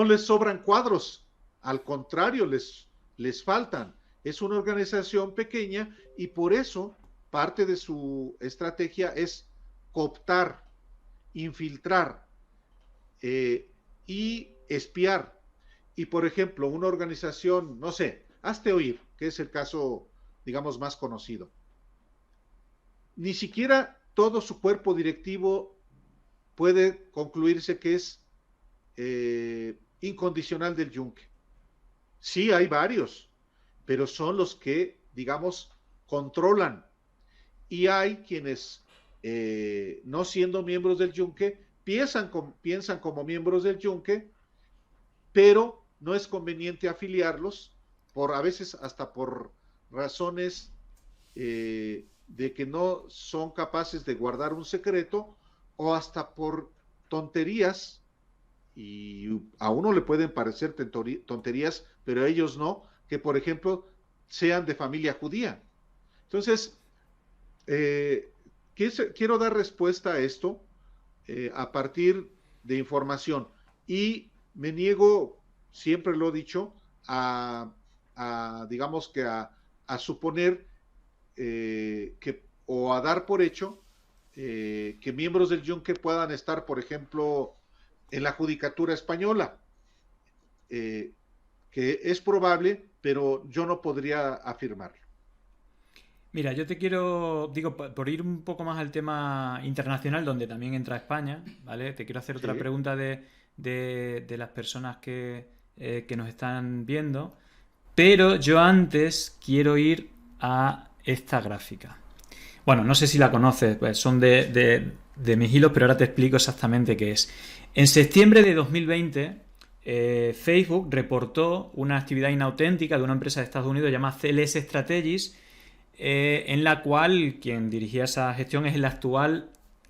S4: les sobran cuadros, al contrario, les faltan. Es una organización pequeña y por eso parte de su estrategia es cooptar, infiltrar y espiar. Y por ejemplo, una organización, no sé, Hazte Oír, que es el caso, digamos, más conocido. ni siquiera todo su cuerpo directivo puede concluirse que es incondicional del Yunque. Sí, hay varios, pero son los que, digamos, controlan. Y hay quienes, no siendo miembros del Yunque, piensan como miembros del Yunque, pero no es conveniente afiliarlos, a veces hasta por razones de que no son capaces de guardar un secreto, o hasta por tonterías, y a uno le pueden parecer tonterías, pero a ellos no, que por ejemplo sean de familia judía. Entonces, quiero dar respuesta a esto a partir de información, y me niego, siempre lo he dicho, digamos que a suponer o a dar por hecho que miembros del Yunque puedan estar, por ejemplo, en la judicatura española, que es probable, pero yo no podría afirmarlo.
S3: Mira, yo te quiero, digo, por ir un poco más al tema internacional, donde también entra España, ¿vale? Te quiero hacer otra pregunta de las personas que nos están viendo, pero yo antes quiero ir a esta gráfica. Bueno, no sé si la conoces, pues son de mis hilos, pero ahora te explico exactamente qué es. En septiembre de 2020, Facebook reportó una actividad inauténtica de una empresa de Estados Unidos llamada CLS Strategies, en la cual quien dirigía esa gestión es el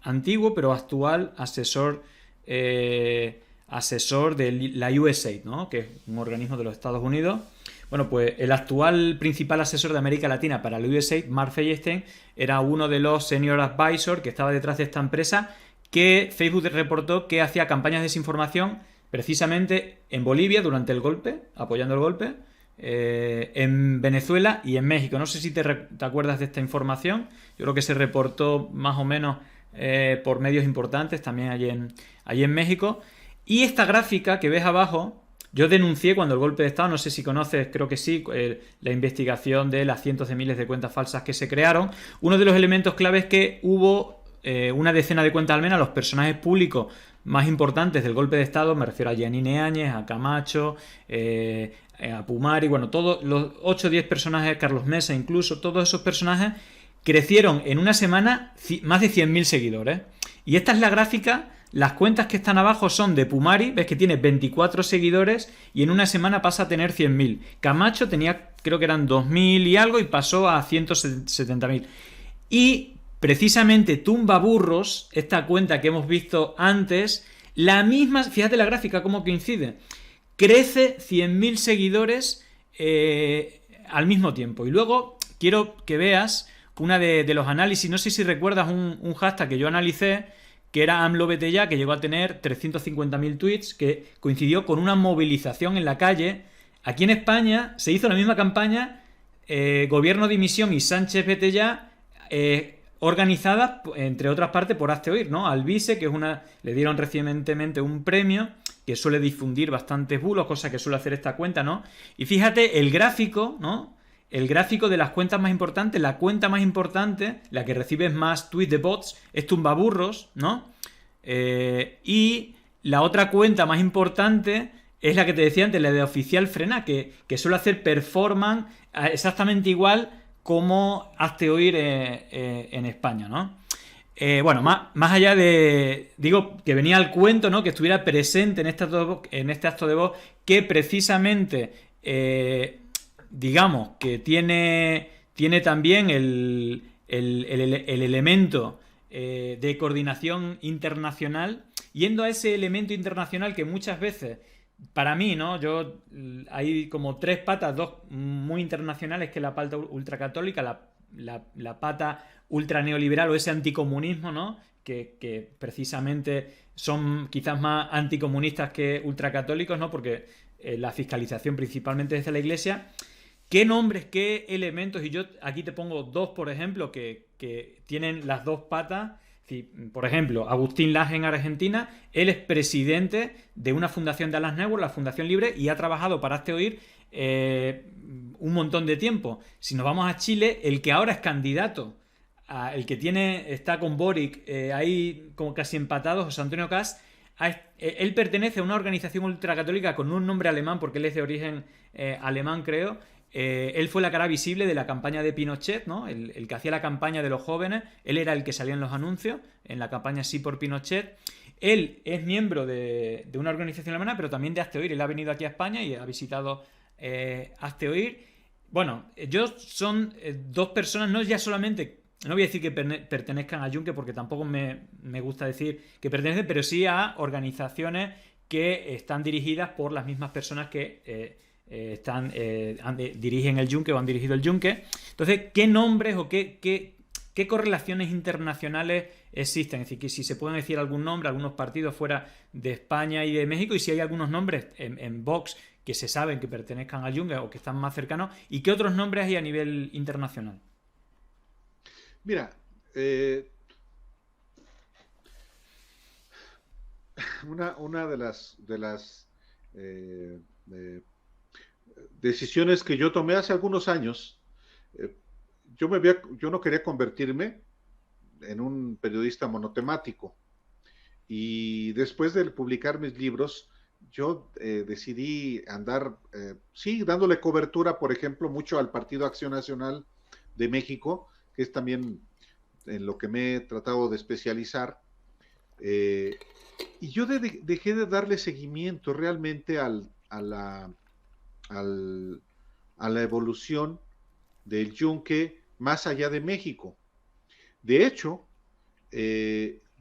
S3: antiguo, pero actual asesor de la USAID, ¿no? Que es un organismo de los Estados Unidos. Bueno, pues el actual principal asesor de América Latina para la USAID, Mark Feinstein, era uno de los senior advisors que estaba detrás de esta empresa, que Facebook reportó que hacía campañas de desinformación precisamente en Bolivia durante el golpe, apoyando el golpe, en Venezuela y en México. No sé si te acuerdas de esta información. Yo creo que se reportó más o menos por medios importantes también allí en México. Y esta gráfica que ves abajo, yo denuncié cuando el golpe de Estado, no sé si conoces, creo que sí, la investigación de las cientos de miles de cuentas falsas que se crearon. Uno de los elementos clave es que hubo una decena de cuentas al menos, los personajes públicos más importantes del golpe de Estado, me refiero a Yanine Áñez, a Camacho, a Pumari, bueno, todos los 8 o 10 personajes, Carlos Mesa incluso, todos esos personajes crecieron en una semana más de 100.000 seguidores. Y esta es la gráfica. Las cuentas que están abajo son de Pumari, ves que tiene 24 seguidores y en una semana pasa a tener 100.000. Camacho tenía, creo que eran 2.000 y algo, y pasó a 170.000. Y precisamente Tumbaburros, esta cuenta que hemos visto antes, la misma, fíjate la gráfica cómo coincide, crece 100.000 seguidores al mismo tiempo. Y luego quiero que veas una de los análisis, no sé si recuerdas un hashtag que yo analicé, que era AMLOVeteYa, que llegó a tener 350.000 tweets, que coincidió con una movilización en la calle. Aquí en España se hizo la misma campaña, Gobierno Dimisión y Sánchez Vete Ya, organizada, entre otras partes, por Hazte Oír, ¿no? Alvise, que es le dieron recientemente un premio, que suele difundir bastantes bulos, cosa que suele hacer esta cuenta, ¿no? Y fíjate el gráfico, ¿no? El gráfico de las cuentas más importantes, la cuenta más importante, la que recibe más tweets de bots, es Tumbaburros, ¿no? Y la otra cuenta más importante es la que te decía antes, la de Oficial Frena, que suele hacer performance exactamente igual como Hazte Oír en España, ¿no? Bueno, más allá de... Digo, que venía al cuento, ¿no? Que estuviera presente en este acto de voz, que precisamente... digamos que tiene también el elemento de coordinación internacional, yendo a ese elemento internacional que muchas veces, para mí, ¿no? Hay como 3 patas, 2 muy internacionales, que es la pata ultracatólica, la pata ultraneoliberal o ese anticomunismo, ¿no? Que precisamente son quizás más anticomunistas que ultracatólicos, ¿no? Porque la fiscalización principalmente desde la Iglesia. ¿Qué nombres, qué elementos? Y yo aquí te pongo 2, por ejemplo, que tienen las 2 patas. Por ejemplo, Agustín Laje en Argentina, él es presidente de una fundación de Alas Network, la Fundación Libre, y ha trabajado para Hazte Oír un montón de tiempo. Si nos vamos a Chile, el que ahora es candidato el que está con Boric ahí como casi empatados, José Antonio Cast, él pertenece a una organización ultracatólica con un nombre alemán, porque él es de origen alemán, creo. Él fue la cara visible de la campaña de Pinochet, ¿no? El que hacía la campaña de los jóvenes. Él era el que salía en los anuncios, en la campaña Sí por Pinochet. Él es miembro de una organización alemana, pero también de Hazte Oír. Él ha venido aquí a España y ha visitado Hazte Oír. Bueno, ellos son dos personas, no ya solamente, no voy a decir que pertenezcan a Juncker, porque tampoco me gusta decir que pertenecen, pero sí a organizaciones que están dirigidas por las mismas personas que dirigen el Juncker o han dirigido el Juncker. Entonces, ¿qué nombres o qué correlaciones internacionales existen? Es decir, que si se pueden decir algún nombre, algunos partidos fuera de España y de México, y si hay algunos nombres en Vox que se saben que pertenezcan al Juncker o que están más cercanos, y qué otros nombres hay a nivel internacional.
S4: Mira, una de las decisiones que yo tomé hace algunos años, yo no quería convertirme en un periodista monotemático, y después de publicar mis libros, yo decidí andar, sí, dándole cobertura, por ejemplo, mucho al Partido Acción Nacional de México, que es también en lo que me he tratado de especializar, y yo dejé de darle seguimiento realmente a la evolución del yunque más allá de México. De hecho,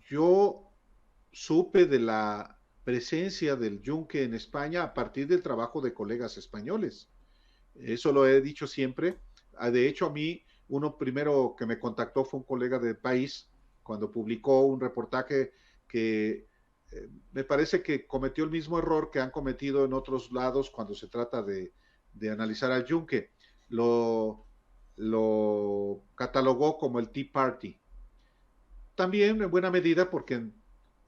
S4: yo supe de la presencia del yunque en España a partir del trabajo de colegas españoles. Eso lo he dicho siempre. De hecho, a mí, uno primero que me contactó fue un colega del País, cuando publicó un reportaje que me parece que cometió el mismo error que han cometido en otros lados cuando se trata de analizar al yunque. Lo catalogó como el Tea Party. También en buena medida porque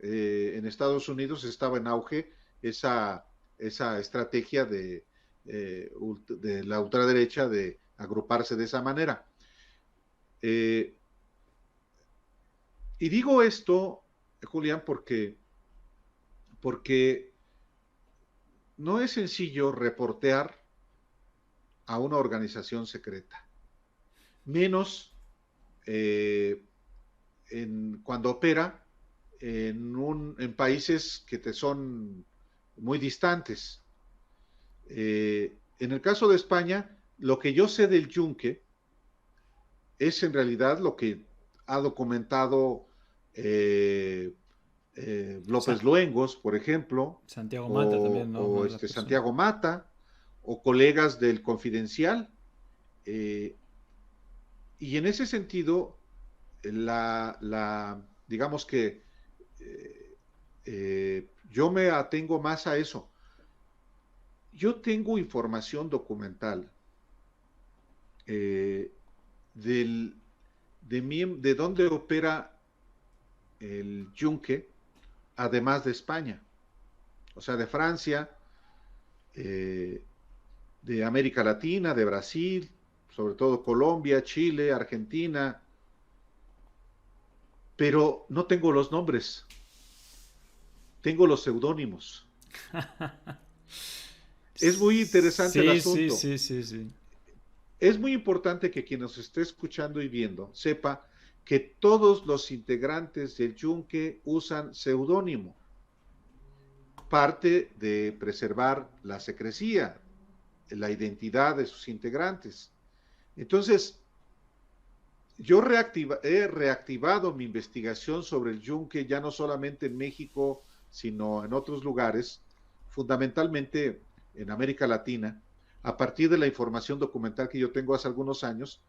S4: en Estados Unidos estaba en auge esa estrategia de la ultraderecha de agruparse de esa manera. Y digo esto, Julián, porque no es sencillo reportear a una organización secreta, menos cuando opera en países que te son muy distantes. En el caso de España, lo que yo sé del yunque es en realidad lo que ha documentado López Luengos, por ejemplo,
S3: Santiago Mata también, ¿no?
S4: O Santiago Mata, o colegas del Confidencial. Y en ese sentido, digamos que yo me atengo más a eso. Yo tengo información documental de dónde opera el yunque, además de España, o sea, de Francia, de América Latina, de Brasil, sobre todo Colombia, Chile, Argentina, pero no tengo los nombres, tengo los seudónimos. Es muy interesante el asunto.
S3: Sí.
S4: Es muy importante que quien nos esté escuchando y viendo sepa que todos los integrantes del yunque usan seudónimo, parte de preservar la secrecía, la identidad de sus integrantes. Entonces, yo he reactivado mi investigación sobre el yunque ya no solamente en México, sino en otros lugares, fundamentalmente en América Latina, a partir de la información documental que yo tengo hace algunos años,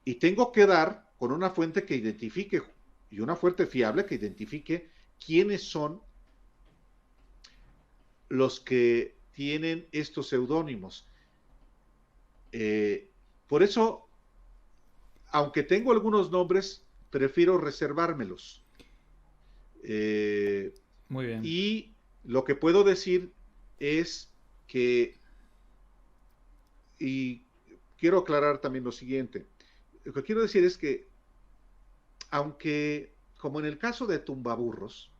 S4: y tengo que dar con una fuente que identifique, y una fuente fiable que identifique quiénes son los que tienen estos seudónimos. Por eso, aunque tengo algunos nombres, prefiero reservármelos.
S3: Muy bien.
S4: Y lo que puedo decir es que, y quiero aclarar también lo siguiente, lo que quiero decir es que, aunque, como en el caso de Tumbaburros,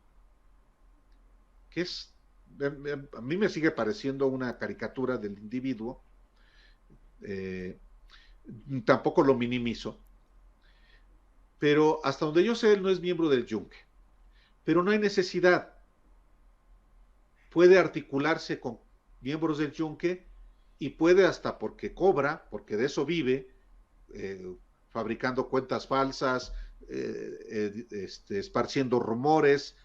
S4: que a mí me sigue pareciendo una caricatura del individuo, eh, tampoco lo minimizo, pero hasta donde yo sé, él no es miembro del Yunque, pero no hay necesidad, puede articularse con miembros del Yunque y puede, hasta porque cobra, porque de eso vive, fabricando cuentas falsas, esparciendo rumores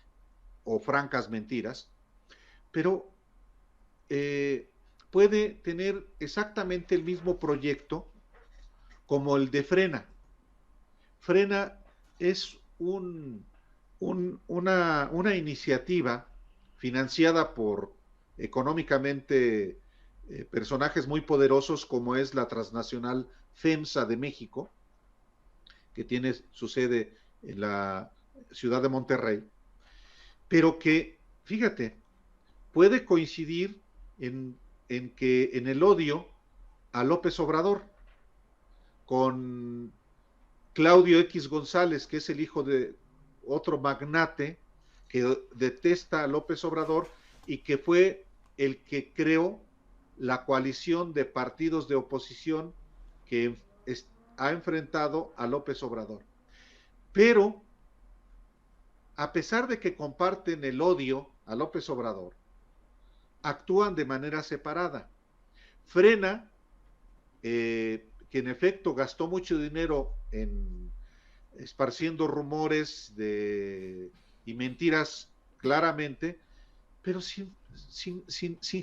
S4: o francas mentiras, pero puede tener exactamente el mismo proyecto como el de Frena. Frena es una iniciativa financiada por económicamente personajes muy poderosos, como es la transnacional FEMSA de México, que tiene su sede en la ciudad de Monterrey, pero que, fíjate, puede coincidir en que en el odio a López Obrador, con Claudio X González, que es el hijo de otro magnate que detesta a López Obrador y que fue el que creó la coalición de partidos de oposición que ha enfrentado a López Obrador. Pero, a pesar de que comparten el odio a López Obrador, actúan de manera separada. Frena, que en efecto gastó mucho dinero en esparciendo rumores y mentiras claramente, pero sin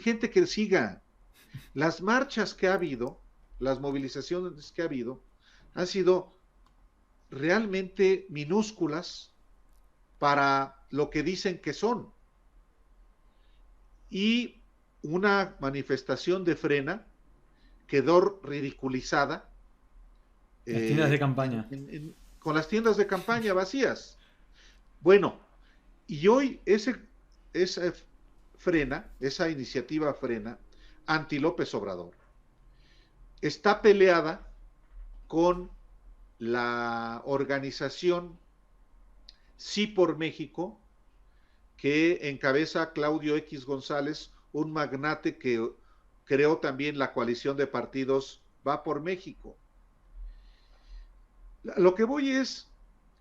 S4: gente que siga. Las marchas que ha habido, las movilizaciones que ha habido, han sido realmente minúsculas para lo que dicen que son. Y una manifestación de Frena quedó ridiculizada.
S3: Las tiendas de campaña.
S4: Con las tiendas de campaña vacías. Bueno, y hoy esa Frena, esa iniciativa Frena, anti López Obrador, está peleada con la organización Sí por México, que encabeza Claudio X González, un magnate que creó también la coalición de partidos Va por México. Lo que voy es,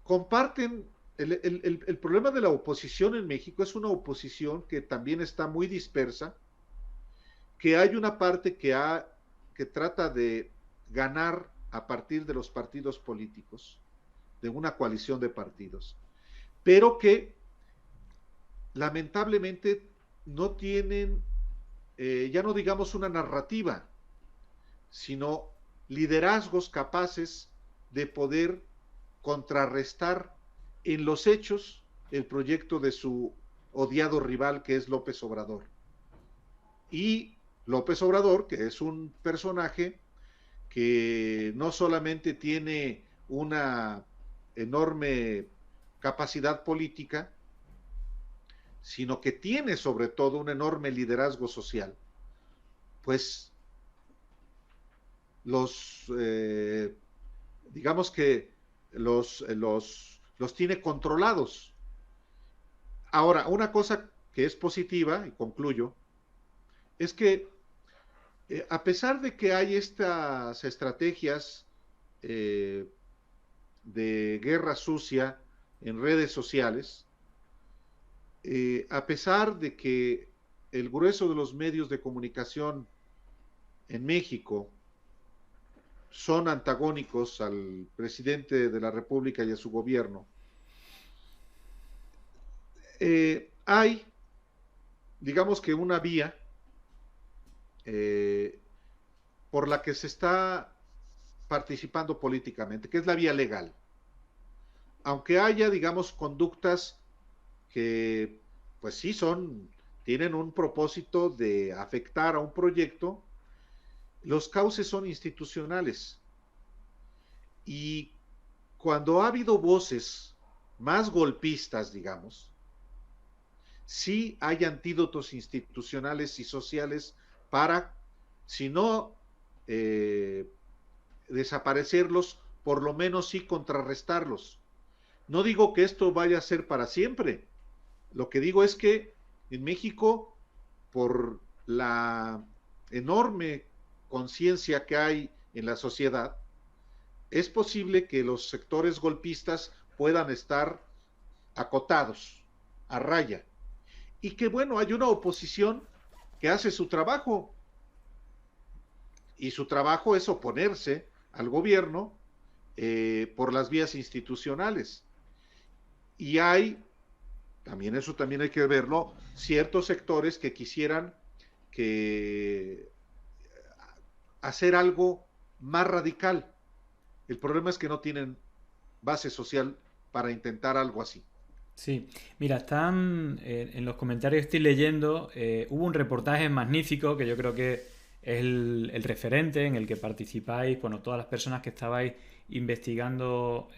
S4: comparten, el problema de la oposición en México es una oposición que también está muy dispersa, que hay una parte que trata de ganar a partir de los partidos políticos, de una coalición de partidos, pero que lamentablemente no tienen, ya no digamos una narrativa, sino liderazgos capaces de poder contrarrestar en los hechos el proyecto de su odiado rival, que es López Obrador. Y López Obrador, que es un personaje que no solamente tiene una enorme capacidad política, sino que tiene sobre todo un enorme liderazgo social. Pues digamos que los tiene controlados. Ahora, una cosa que es positiva, y concluyo, es que a pesar de que hay estas estrategias de guerra sucia en redes sociales, a pesar de que el grueso de los medios de comunicación en México son antagónicos al presidente de la República y a su gobierno, hay, digamos que una vía por la que se está participando políticamente, que es la vía legal. Aunque haya, digamos, conductas que, pues sí tienen un propósito de afectar a un proyecto, los cauces son institucionales. Y cuando ha habido voces más golpistas, digamos, sí hay antídotos institucionales y sociales para, si no desaparecerlos, por lo menos sí contrarrestarlos. No digo que esto vaya a ser para siempre. Lo que digo es que en México, por la enorme conciencia que hay en la sociedad, es posible que los sectores golpistas puedan estar acotados, a raya. Y que bueno, hay una oposición que hace su trabajo. Y su trabajo es oponerse al gobierno por las vías institucionales. Y hay, también eso también hay que verlo, ciertos sectores que quisieran que hacer algo más radical. El problema es que no tienen base social para intentar algo así.
S3: Sí, mira, están en los comentarios que estoy leyendo, hubo un reportaje magnífico que yo creo que es el referente en el que participáis, bueno, todas las personas que estabais investigando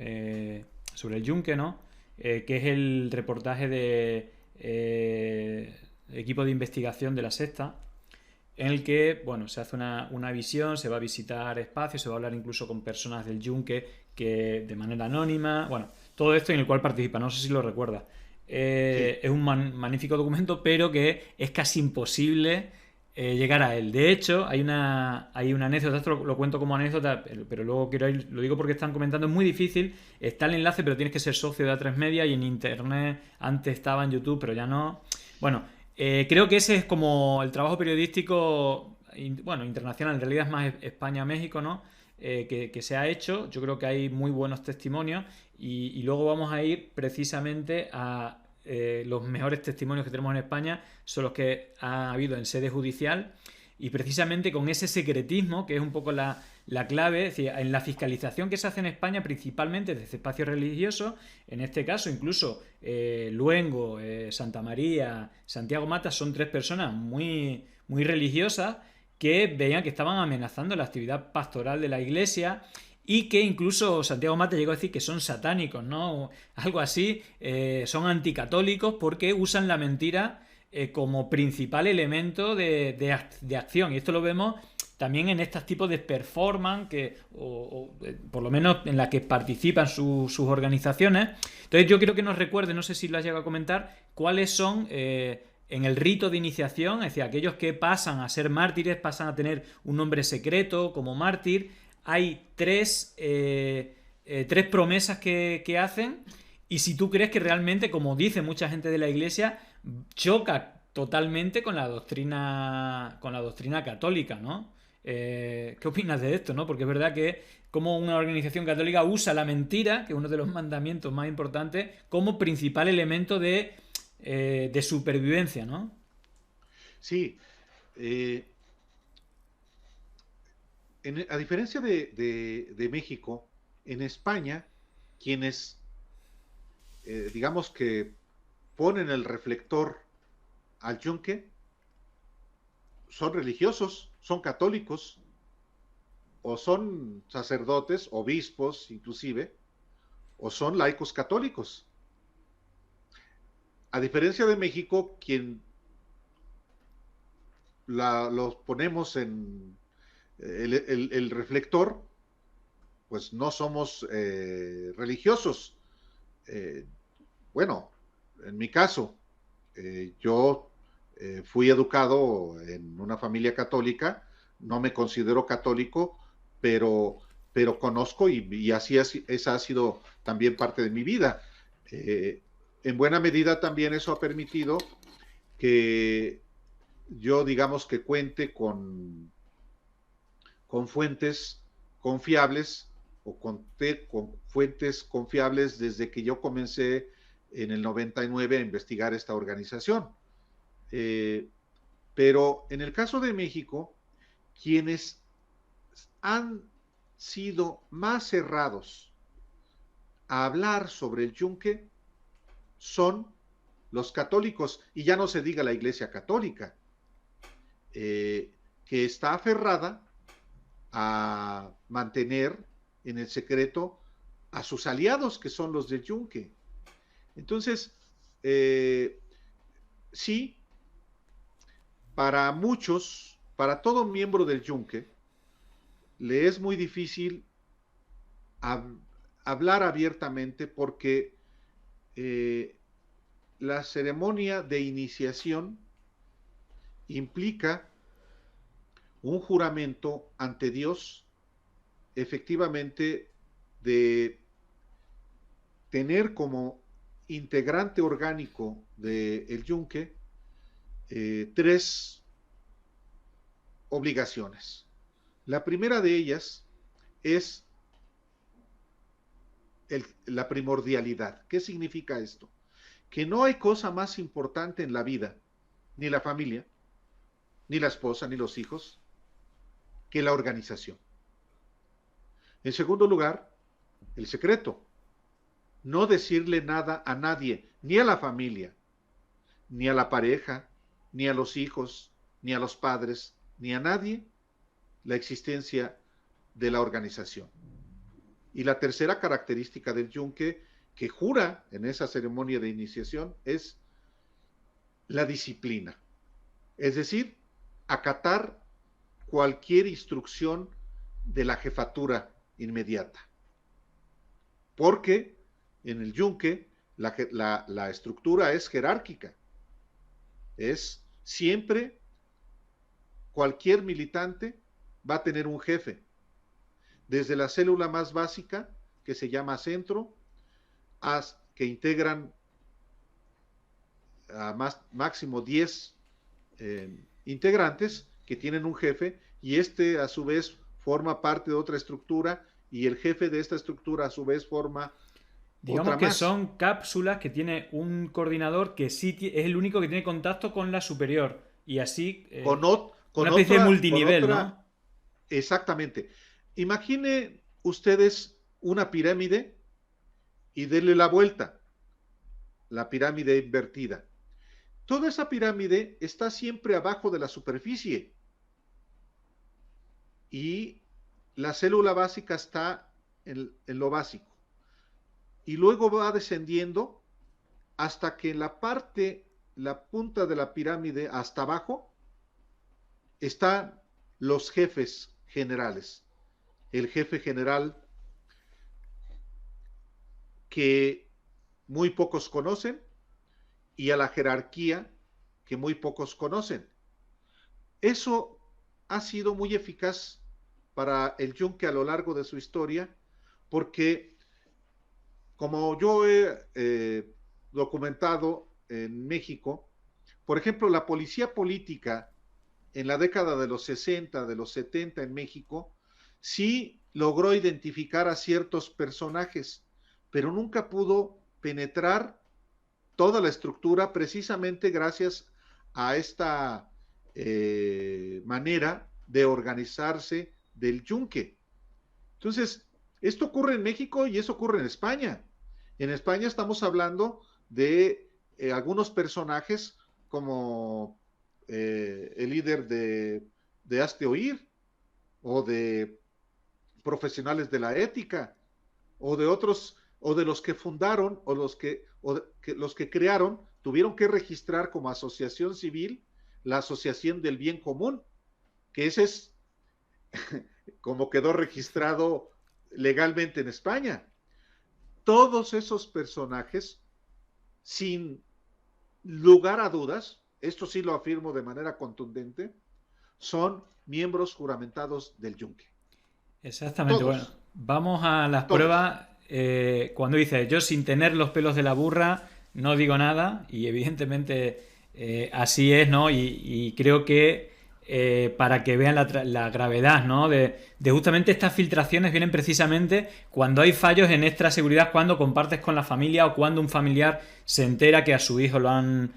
S3: sobre el Yunque, ¿no? Que es el reportaje de equipo de investigación de La Sexta, en el que, bueno, se hace una visión, se va a visitar espacios, se va a hablar incluso con personas del Yunque que de manera anónima, bueno, todo esto en el cual participa, no sé si lo recuerdas.
S4: Sí.
S3: Es un magnífico documento, pero que es casi imposible llegar a él. De hecho, hay una anécdota, esto lo cuento como anécdota, pero luego quiero ir, lo digo porque están comentando, es muy difícil, está el enlace, pero tienes que ser socio de A3 Media y en internet, antes estaba en YouTube, pero ya no. Bueno, creo que ese es como el trabajo periodístico, bueno, internacional, en realidad es más España-México, ¿no? Que se ha hecho. Yo creo que hay muy buenos testimonios y luego vamos a ir precisamente a los mejores testimonios que tenemos en España, son los que ha habido en sede judicial y precisamente con ese secretismo que es un poco la clave, es decir, en la fiscalización que se hace en España principalmente desde espacios religiosos, en este caso incluso Luengo, Santa María, Santiago Matas son tres personas muy, muy religiosas que veían que estaban amenazando la actividad pastoral de la iglesia y que incluso Santiago Mata llegó a decir que son satánicos, ¿no? Algo así, son anticatólicos porque usan la mentira como principal elemento de acción. Y esto lo vemos también en estos tipos de performance, por lo menos en la que participan sus organizaciones. Entonces yo quiero que nos recuerde, no sé si lo has llegado a comentar, cuáles son... en el rito de iniciación, es decir, aquellos que pasan a ser mártires, pasan a tener un nombre secreto como mártir, hay tres promesas que hacen y si tú crees que realmente, como dice mucha gente de la iglesia, choca totalmente con la doctrina católica, ¿no? ¿Qué opinas de esto, no? Porque es verdad que como una organización católica usa la mentira, que es uno de los mandamientos más importantes, como principal elemento de supervivencia, ¿no?
S4: Sí. A diferencia de México, en España, quienes, digamos que ponen el reflector al yunque, son religiosos, son católicos, o son sacerdotes, obispos inclusive, o son laicos católicos. A diferencia de México, quien los ponemos en el reflector, pues no somos religiosos. Bueno, en mi caso, yo fui educado en una familia católica, no me considero católico, pero conozco y así esa ha sido también parte de mi vida. En buena medida también eso ha permitido que yo, digamos, que cuente con fuentes confiables o conté con fuentes confiables desde que yo comencé en el 99 a investigar esta organización. Pero en el caso de México, quienes han sido más cerrados a hablar sobre el yunque son los católicos, y ya no se diga la Iglesia Católica, que está aferrada a mantener en el secreto a sus aliados, que son los del yunque. Entonces, sí, para muchos, para todo miembro del yunque, le es muy difícil hablar abiertamente porque la ceremonia de iniciación implica un juramento ante Dios, efectivamente, de tener como integrante orgánico del yunque 3 obligaciones. La primera de ellas es la primordialidad. ¿Qué significa esto? Que no hay cosa más importante en la vida, ni la familia, ni la esposa, ni los hijos, que la organización. En segundo lugar, el secreto. No decirle nada a nadie, ni a la familia, ni a la pareja, ni a los hijos, ni a los padres, ni a nadie, la existencia de la organización. Y la tercera característica del yunque que jura en esa ceremonia de iniciación es la disciplina. Es decir, acatar cualquier instrucción de la jefatura inmediata. Porque en el yunque la estructura es jerárquica. Es siempre cualquier militante va a tener un jefe. Desde la célula más básica, que se llama centro, que integran a máximo 10 integrantes que tienen un jefe, y este a su vez forma parte de otra estructura, y el jefe de esta estructura a su vez forma
S3: digamos
S4: otra
S3: que
S4: más.
S3: son cápsulas que tiene un coordinador que sí es el único que tiene contacto con la superior, y así
S4: con
S3: una especie
S4: otra,
S3: de multinivel,
S4: con otra,
S3: ¿no?
S4: Exactamente. Imagine ustedes una pirámide y denle la vuelta, la pirámide invertida. Toda esa pirámide está siempre abajo de la superficie y la célula básica está en lo básico. Y luego va descendiendo hasta que en la punta de la pirámide hasta abajo están los jefes generales. El jefe general que muy pocos conocen y a la jerarquía que muy pocos conocen. Eso ha sido muy eficaz para el yunque a lo largo de su historia, porque como yo he documentado en México, por ejemplo, la policía política en la década de los 60, de los 70 en México, sí logró identificar a ciertos personajes, pero nunca pudo penetrar toda la estructura precisamente gracias a esta manera de organizarse del yunque. Entonces, esto ocurre en México y eso ocurre en España. En España estamos hablando de algunos personajes como el líder de Hazte Oír, o de profesionales de la ética, o de otros, o de los que fundaron, o los que crearon, tuvieron que registrar como asociación civil la Asociación del Bien Común, que ese es como quedó registrado legalmente en España. Todos esos personajes, sin lugar a dudas, esto sí lo afirmo de manera contundente, son miembros juramentados del yunque.
S3: Exactamente.
S4: Todos.
S3: Bueno, vamos a las
S4: Todos.
S3: pruebas. Cuando dice yo sin tener los pelos de la burra no digo nada, y evidentemente así es, ¿no? Y creo que para que vean la gravedad, ¿no? De justamente estas filtraciones vienen precisamente cuando hay fallos en extra seguridad, cuando compartes con la familia o cuando un familiar se entera que a su hijo lo han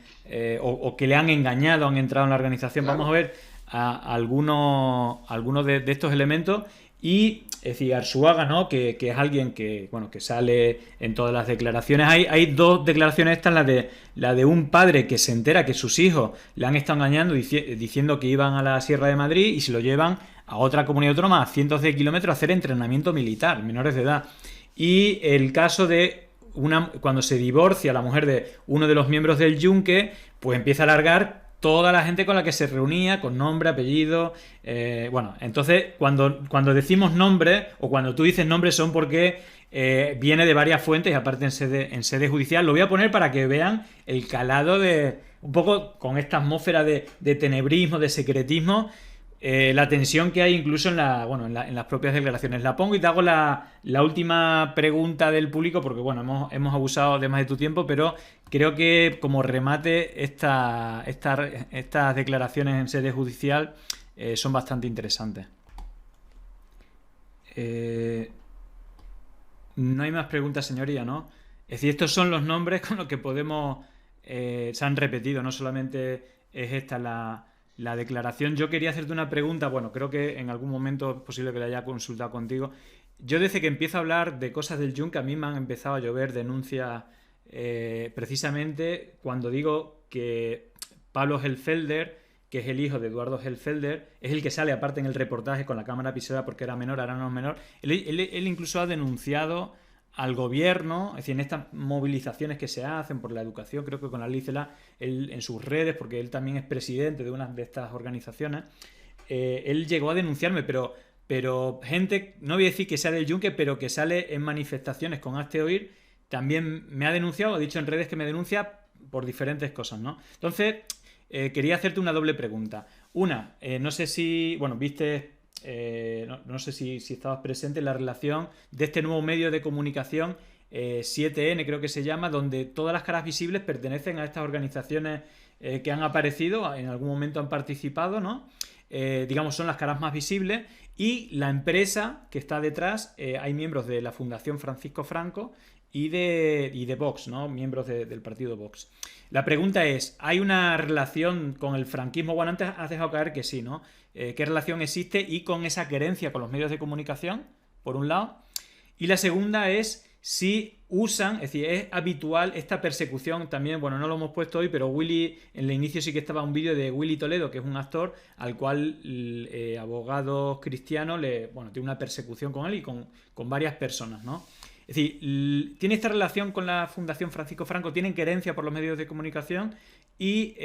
S3: o que le han engañado, han entrado en la organización.
S4: Claro.
S3: Vamos a ver algunos de estos elementos. Y es decir, Arzuaga, ¿no? Que es alguien que, bueno, que sale en todas las declaraciones. Hay dos declaraciones estas, la de un padre que se entera que sus hijos le han estado engañando diciendo que iban a la Sierra de Madrid y se lo llevan a otra comunidad autónoma a cientos de kilómetros a hacer entrenamiento militar, menores de edad. Y el caso de cuando se divorcia la mujer de uno de los miembros del yunque, pues empieza a alargar toda la gente con la que se reunía, con nombre, apellido. Bueno, entonces cuando decimos nombre o cuando tú dices nombre son porque viene de varias fuentes y aparte en sede judicial. Lo voy a poner para que vean el calado de un poco con esta atmósfera de tenebrismo, de secretismo. La tensión que hay incluso en las propias declaraciones. La pongo y te hago la última pregunta del público porque bueno, hemos abusado de más de tu tiempo, pero creo que como remate estas declaraciones en sede judicial son bastante interesantes. No hay más preguntas, señoría, ¿no? Es decir, estos son los nombres con los que podemos... se han repetido, no solamente es esta la declaración. Yo quería hacerte una pregunta, bueno, creo que en algún momento es posible que la haya consultado contigo. Yo desde que empiezo a hablar de cosas del yunque, a mí me han empezado a llover denuncias precisamente cuando digo que Pablo Hellfelder, que es el hijo de Eduardo Hellfelder, es el que sale aparte en el reportaje con la cámara pisada porque era menor, ahora no es menor. Él incluso ha denunciado al gobierno, es decir, en estas movilizaciones que se hacen por la educación, creo que con la ley CELA, él en sus redes, porque él también es presidente de una de estas organizaciones, él llegó a denunciarme, pero gente, no voy a decir que sea del yunque, pero que sale en manifestaciones con Hazte Oír, también me ha denunciado, ha dicho en redes que me denuncia por diferentes cosas, ¿no? Entonces, quería hacerte una doble pregunta. Una, no sé si, bueno, viste... no sé si estabas presente en la relación de este nuevo medio de comunicación 7N creo que se llama, donde todas las caras visibles pertenecen a estas organizaciones que han aparecido, en algún momento han participado, ¿no? Digamos, son las caras más visibles y la empresa que está detrás, hay miembros de la Fundación Francisco Franco y de Vox, ¿no? Miembros del partido Vox. La pregunta es, ¿hay una relación con el franquismo? Bueno, antes has dejado caer que sí, ¿no? ¿Qué relación existe y con esa querencia con los medios de comunicación, por un lado? Y la segunda es si usan, es decir, es habitual esta persecución también, bueno, no lo hemos puesto hoy, pero Willy, en el inicio sí que estaba un vídeo de Willy Toledo, que es un actor al cual abogados cristianos tiene una persecución con él y con varias personas, ¿no? Es decir, tiene esta relación con la Fundación Francisco Franco, tienen querencia por los medios de comunicación y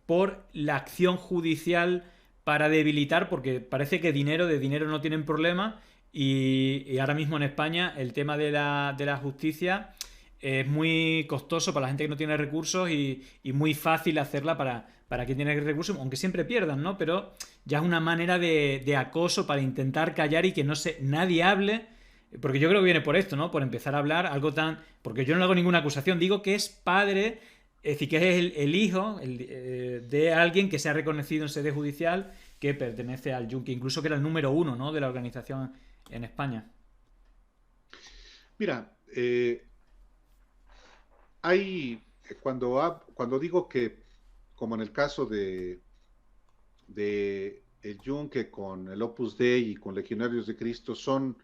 S3: por la acción judicial para debilitar, porque parece que de dinero no tienen problema y ahora mismo en España el tema de la justicia es muy costoso para la gente que no tiene recursos y muy fácil hacerla para quien tiene recursos, aunque siempre pierdan, ¿no? Pero ya es una manera de acoso para intentar callar y que nadie hable. Porque yo creo que viene por esto, ¿no? Por empezar a hablar algo tan... Porque yo no le hago ninguna acusación, digo que es padre, es decir, que es el hijo de alguien que se ha reconocido en sede judicial que pertenece al yunque, incluso que era el número 1, ¿no? De la organización en España.
S4: Mira, cuando digo que, como en el caso de el yunque con el Opus Dei y con Legionarios de Cristo, son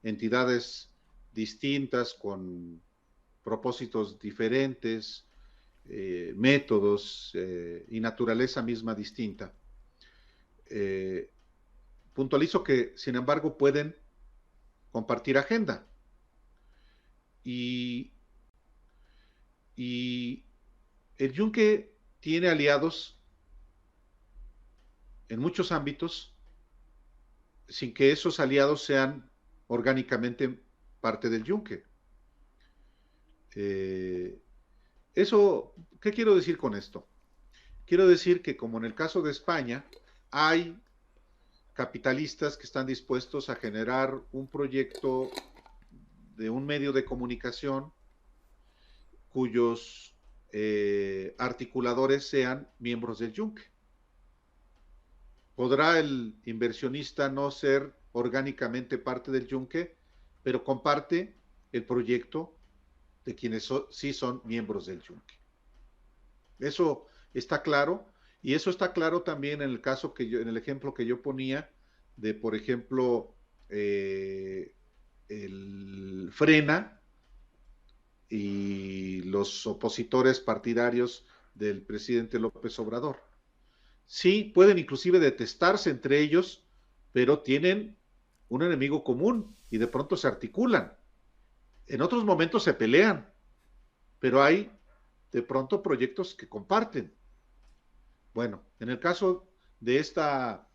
S4: entidades distintas con propósitos diferentes, métodos y naturaleza misma distinta. Puntualizo que, sin embargo, pueden compartir agenda y el yunque tiene aliados en muchos ámbitos sin que esos aliados sean orgánicamente parte del yunque. ¿Qué quiero decir con esto? Quiero decir que, como en el caso de España, hay capitalistas que están dispuestos a generar un proyecto de un medio de comunicación cuyos articuladores sean miembros del yunque. ¿Podrá el inversionista no ser orgánicamente parte del yunque, pero comparte el proyecto de quienes sí son miembros del yunque? Eso está claro, y eso está claro también en el caso en el ejemplo que yo ponía de, por ejemplo, el Frena y los opositores partidarios del presidente López Obrador. Sí, pueden inclusive detestarse entre ellos, pero tienen un enemigo común y de pronto se articulan. En otros momentos se pelean, pero hay de pronto proyectos que comparten. Bueno, en el caso de esta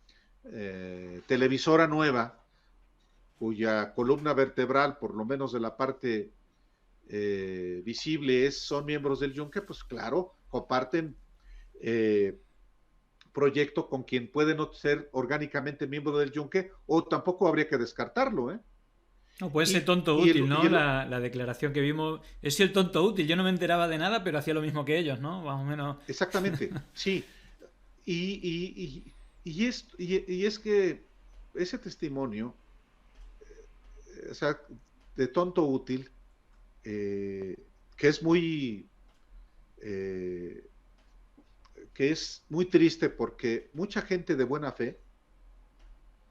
S4: televisora nueva, cuya columna vertebral, por lo menos de la parte visible, son miembros del Yunque, pues claro, comparten proyecto con quien puede no ser orgánicamente miembro del Yunque, o tampoco habría que descartarlo, ¿eh?
S3: No, puede ser
S4: Y,
S3: tonto
S4: y
S3: útil,
S4: el,
S3: ¿no?
S4: y el,
S3: La declaración que vimos. He sido el tonto útil. Yo no me enteraba de nada, pero hacía lo mismo que ellos, ¿no? Más o menos.
S4: exactamente, sí. Y es que ese testimonio, o sea, de tonto útil, que es muy eh, que es muy triste porque mucha gente de buena fe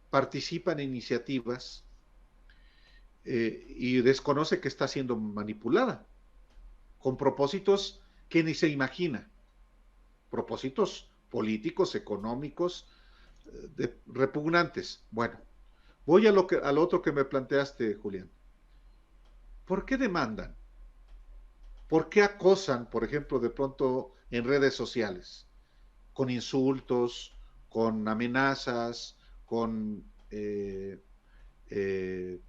S4: participa en iniciativas y desconoce que está siendo manipulada con propósitos que ni se imagina, propósitos políticos, económicos, repugnantes. Bueno, voy al otro que me planteaste, Julián. ¿Por qué demandan? ¿Por qué acosan, por ejemplo, de pronto en redes sociales? Con insultos, con amenazas, eh, eh,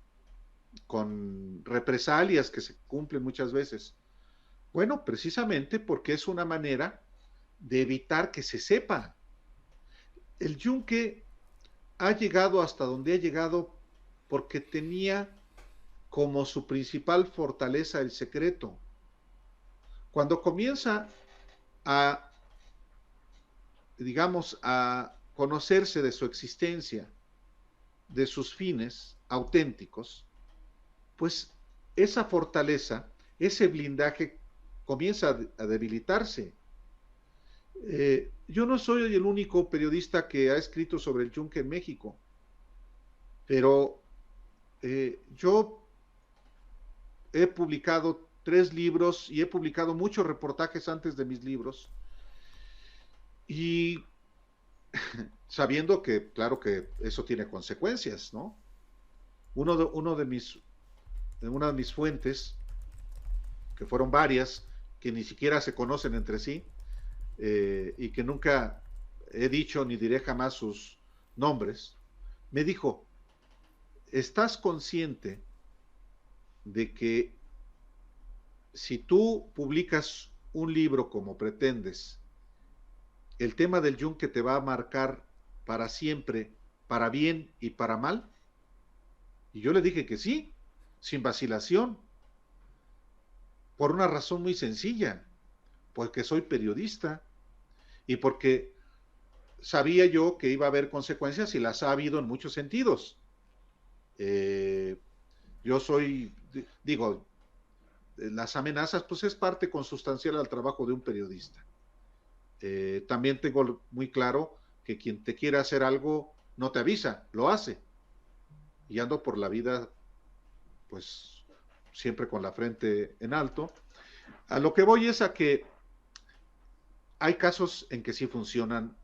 S4: con represalias que se cumplen muchas veces. Bueno, precisamente porque es una manera de evitar que se sepa. El Yunque ha llegado hasta donde ha llegado porque tenía como su principal fortaleza el secreto. Cuando comienza a, digamos, a conocerse de su existencia, de sus fines auténticos, pues esa fortaleza, ese blindaje comienza a debilitarse. Yo no soy el único periodista que ha escrito sobre el Yunque en México, pero yo he publicado 3 libros y he publicado muchos reportajes antes de mis libros, y sabiendo que, claro que eso tiene consecuencias, ¿no? Una de mis fuentes, que fueron varias, que ni siquiera se conocen entre sí, y que nunca he dicho ni diré jamás sus nombres, me dijo: ¿estás consciente de que si tú publicas un libro como pretendes, el tema del Yunque te va a marcar para siempre, para bien y para mal? Y yo le dije que sí, sin vacilación, por una razón muy sencilla, porque soy periodista y porque sabía yo que iba a haber consecuencias, y las ha habido en muchos sentidos. Yo digo, las amenazas pues es parte consustancial al trabajo de un periodista. También tengo muy claro que quien te quiere hacer algo no te avisa, lo hace. Y ando por la vida pues siempre con la frente en alto. A lo que voy es a que hay casos en que sí funcionan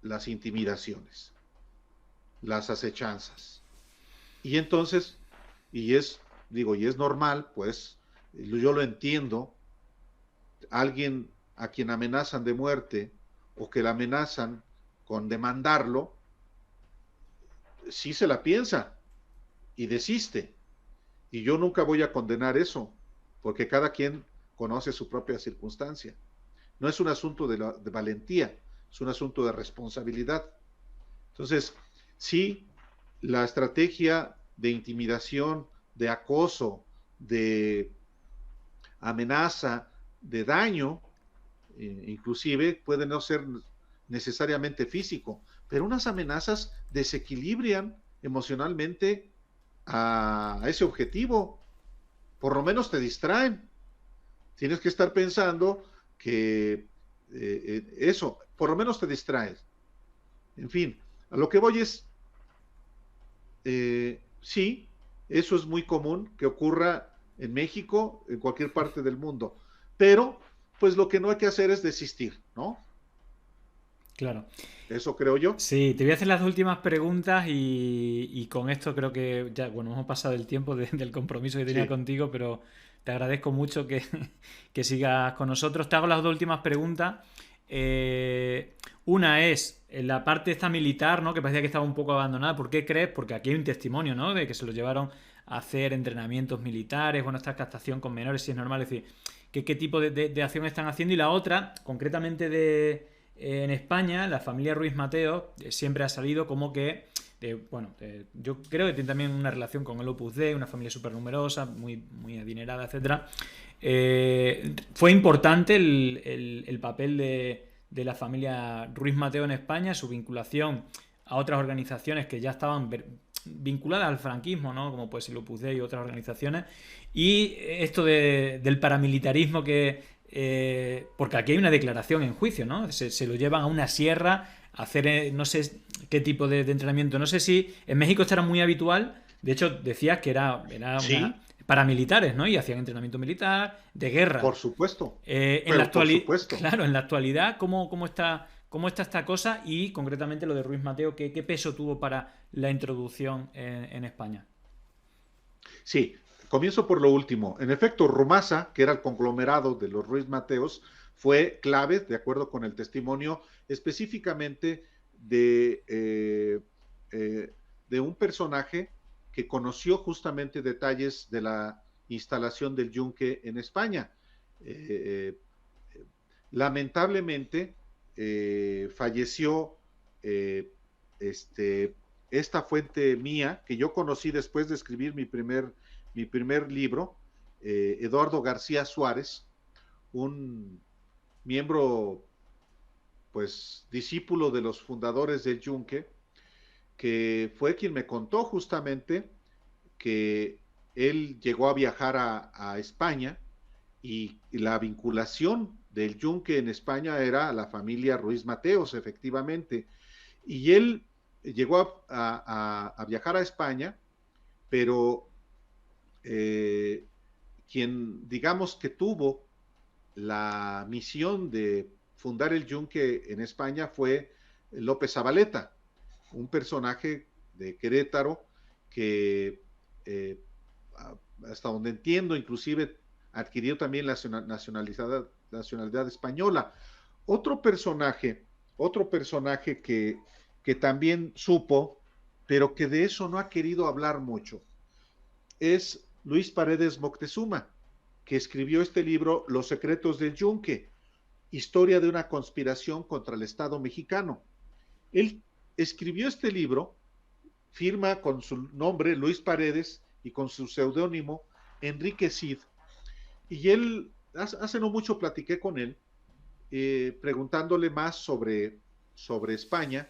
S4: las intimidaciones, las acechanzas. Y entonces, y es normal, pues, yo lo entiendo, alguien a quien amenazan de muerte o que la amenazan con demandarlo, sí se la piensa y desiste. Y yo nunca voy a condenar eso, porque cada quien conoce su propia circunstancia. No es un asunto de valentía, es un asunto de responsabilidad. Entonces, sí, la estrategia de intimidación, de acoso, de amenaza, de daño, inclusive puede no ser necesariamente físico, pero unas amenazas desequilibran emocionalmente a ese objetivo, por lo menos te distraen. Tienes que estar pensando que eso, por lo menos te distraes. En fin, a lo que voy es, sí, eso es muy común que ocurra en México, en cualquier parte del mundo, pero pues lo que no hay que hacer es desistir, ¿no?
S3: Claro.
S4: Eso creo yo.
S3: Sí, te voy a hacer las últimas preguntas y con esto creo que ya, bueno, hemos pasado el tiempo del compromiso que tenía
S4: Sí.
S3: contigo, pero te agradezco mucho que sigas con nosotros. Te hago las dos últimas preguntas. Una es la parte esta militar, ¿no? Que parecía que estaba un poco abandonada. ¿Por qué crees? Porque aquí hay un testimonio, ¿no? De que se lo llevaron a hacer entrenamientos militares, bueno, esta captación con menores, si es normal, es decir, qué tipo de acción están haciendo. Y la otra, concretamente en España, la familia Ruiz Mateo siempre ha salido como que, yo creo que tiene también una relación con el Opus Dei, una familia súper numerosa, muy, muy adinerada, etcétera. Fue importante el papel de la familia Ruiz Mateo en España, su vinculación a otras organizaciones que ya estaban vinculadas al franquismo, ¿no? Como puede ser el Opus Dei y otras organizaciones, y esto del paramilitarismo porque aquí hay una declaración en juicio, ¿no? Se lo llevan a una sierra a hacer no sé qué tipo de entrenamiento. No sé si en México esto era muy habitual. De hecho, decías que era
S4: Sí,
S3: paramilitares, ¿no? Y hacían entrenamiento militar, de guerra.
S4: por supuesto.
S3: En
S4: Pero por supuesto.
S3: Claro, en la actualidad, ¿cómo está esta cosa? Y concretamente lo de Ruiz Mateo, ¿qué peso tuvo para la introducción en España?
S4: Sí, comienzo por lo último. En efecto, Rumasa, que era el conglomerado de los Ruiz Mateos, fue clave, de acuerdo con el testimonio, específicamente de un personaje que conoció justamente detalles de la instalación del yunque en España. Eh, Lamentablemente, falleció eh, este, esta fuente mía, que yo conocí después de escribir mi primer libro, Eduardo García Suárez, un miembro, pues, discípulo de los fundadores del Yunque, que fue quien me contó justamente que él llegó a viajar a España y la vinculación del Yunque en España era la familia Ruiz Mateos, efectivamente. Y él llegó a viajar a España, pero quien digamos que tuvo la misión de fundar el Yunque en España fue López Zabaleta, un personaje de Querétaro que hasta donde entiendo, inclusive adquirió también la nacionalidad española. Otro personaje, otro personaje que también supo, pero que de eso no ha querido hablar mucho, es Luis Paredes Moctezuma, que escribió este libro, Los secretos del Yunque, historia de una conspiración contra el Estado mexicano. Él escribió este libro, firma con su nombre Luis Paredes y con su seudónimo Enrique Cid. Y él, hace no mucho platiqué con él, preguntándole más sobre España,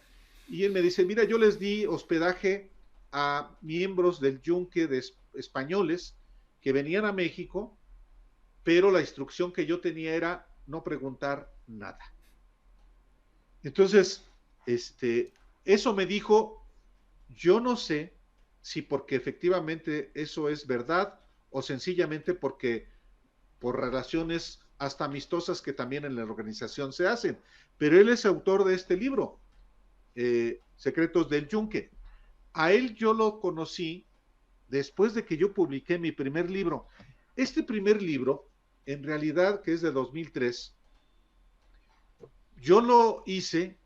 S4: y él me dice, mira, yo les di hospedaje a miembros del Yunque de españoles que venían a México, pero la instrucción que yo tenía era no preguntar nada. Entonces, eso me dijo, yo no sé si porque efectivamente eso es verdad o sencillamente porque por relaciones hasta amistosas que también en la organización se hacen. Pero él es autor de este libro, Secretos del Yunque. A él yo lo conocí después de que yo publiqué mi primer libro. Este primer libro, en realidad, que es de 2003, yo lo hice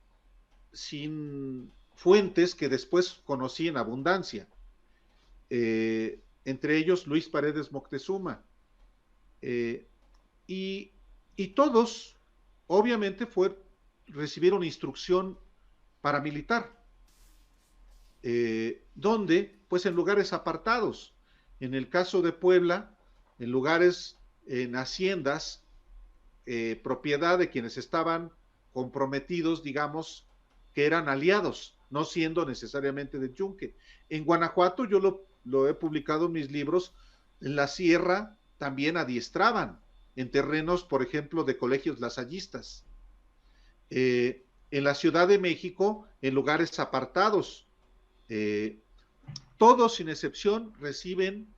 S4: sin fuentes que después conocí en abundancia. Entre ellos Luis Paredes Moctezuma. Y todos, obviamente, recibieron instrucción paramilitar. ¿Dónde? Pues en lugares apartados. En el caso de Puebla, en lugares, en haciendas, propiedad de quienes estaban comprometidos, digamos, que eran aliados, no siendo necesariamente del Yunque. En Guanajuato, yo lo he publicado en mis libros, en la sierra también adiestraban, en terrenos, por ejemplo, de colegios lasallistas. En la Ciudad de México, en lugares apartados. Todos, sin excepción, reciben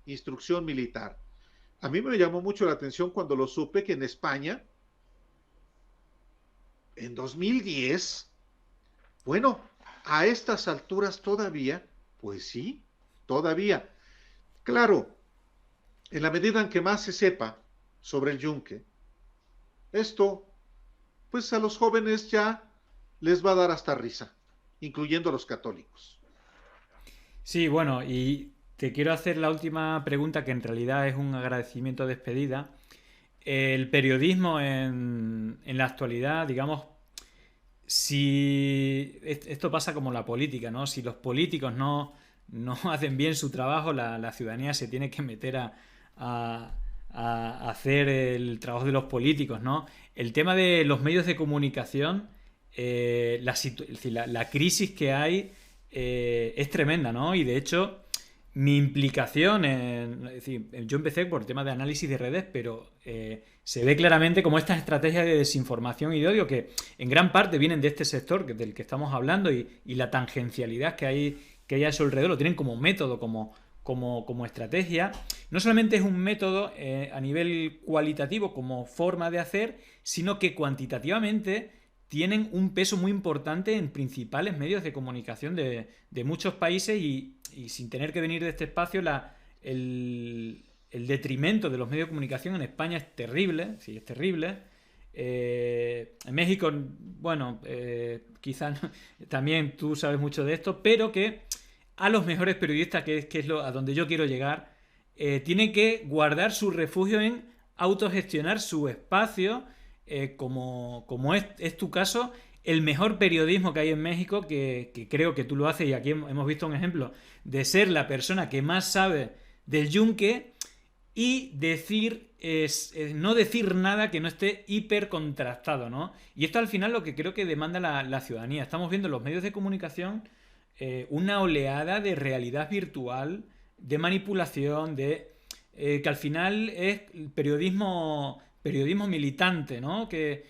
S4: instrucción militar. A mí me llamó mucho la atención cuando lo supe que en España, en 2010, bueno, a estas alturas todavía, pues sí, todavía. Claro, en la medida en que más se sepa sobre el Yunque, esto pues a los jóvenes ya les va a dar hasta risa, incluyendo a los católicos.
S3: Sí, bueno, y te quiero hacer la última pregunta, que en realidad es un agradecimiento de despedida. El periodismo en la actualidad, digamos, si esto pasa como la política, ¿no? Si los políticos no hacen bien su trabajo, la ciudadanía se tiene que meter a- a hacer el trabajo de los políticos, ¿no? El tema de los medios de comunicación, es decir, la crisis que hay es tremenda, ¿no? Y de hecho, mi implicación es decir, yo empecé por temas de análisis de redes, pero se ve claramente como estas estrategias de desinformación y de odio que en gran parte vienen de este sector del que estamos hablando y la tangencialidad que hay a su alrededor, lo tienen como método, como estrategia. No solamente es un método a nivel cualitativo como forma de hacer, sino que cuantitativamente tienen un peso muy importante en principales medios de comunicación de muchos países y sin tener que venir de este espacio, el detrimento de los medios de comunicación en España es terrible, sí, es terrible. En México, bueno, quizás también tú sabes mucho de esto, pero que a los mejores periodistas, que es a donde yo quiero llegar, tienen que guardar su refugio en autogestionar su espacio, como es tu caso, el mejor periodismo que hay en México, que creo que tú lo haces, y aquí hemos visto un ejemplo de ser la persona que más sabe del yunque y no decir nada que no esté hiper contrastado, ¿no? Y esto al final lo que creo que demanda la ciudadanía. Estamos viendo en los medios de comunicación una oleada de realidad virtual, de manipulación, que al final es periodismo militante, ¿no? Que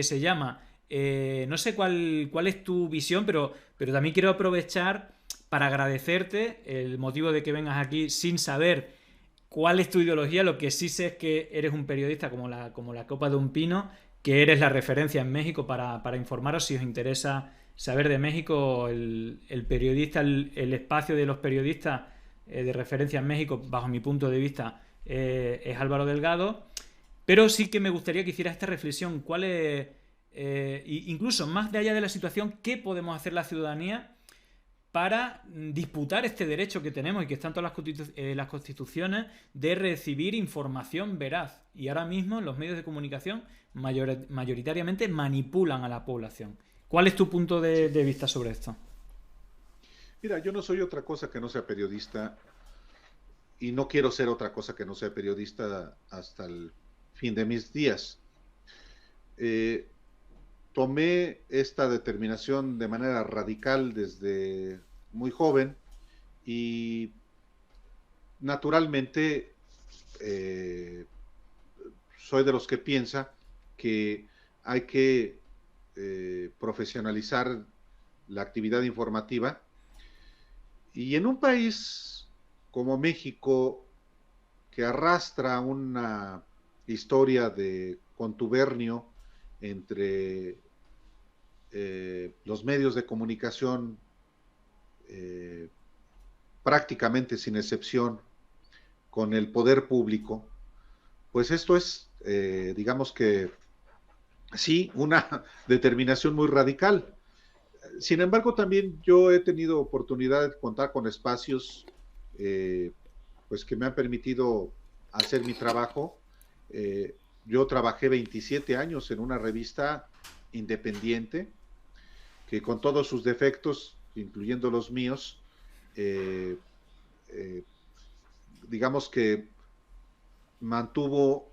S3: se llama. No sé cuál es tu visión, pero también quiero aprovechar para agradecerte el motivo de que vengas aquí sin saber cuál es tu ideología. Lo que sí sé es que eres un periodista como la copa de un pino, que eres la referencia en México para informaros si os interesa saber de México. El periodista, el espacio de los periodistas de referencia en México, bajo mi punto de vista, es Álvaro Delgado. Pero sí que me gustaría que hicieras esta reflexión. ¿Cuál es, incluso más de allá de la situación, qué podemos hacer la ciudadanía para disputar este derecho que tenemos y que están todas las constituciones de recibir información veraz? Y ahora mismo los medios de comunicación mayoritariamente manipulan a la población. ¿Cuál es tu punto de vista sobre esto?
S4: Mira, yo no soy otra cosa que no sea periodista y no quiero ser otra cosa que no sea periodista hasta el fin de mis días. Tomé esta determinación de manera radical desde muy joven y naturalmente soy de los que piensa que hay que profesionalizar la actividad informativa, y en un país como México, que arrastra una historia de contubernio entre los medios de comunicación, prácticamente sin excepción, con el poder público, pues esto es, digamos que sí, una determinación muy radical. Sin embargo, también yo he tenido oportunidad de contar con espacios pues que me han permitido hacer mi trabajo. Yo trabajé 27 años en una revista independiente que, con todos sus defectos, incluyendo los míos, digamos que mantuvo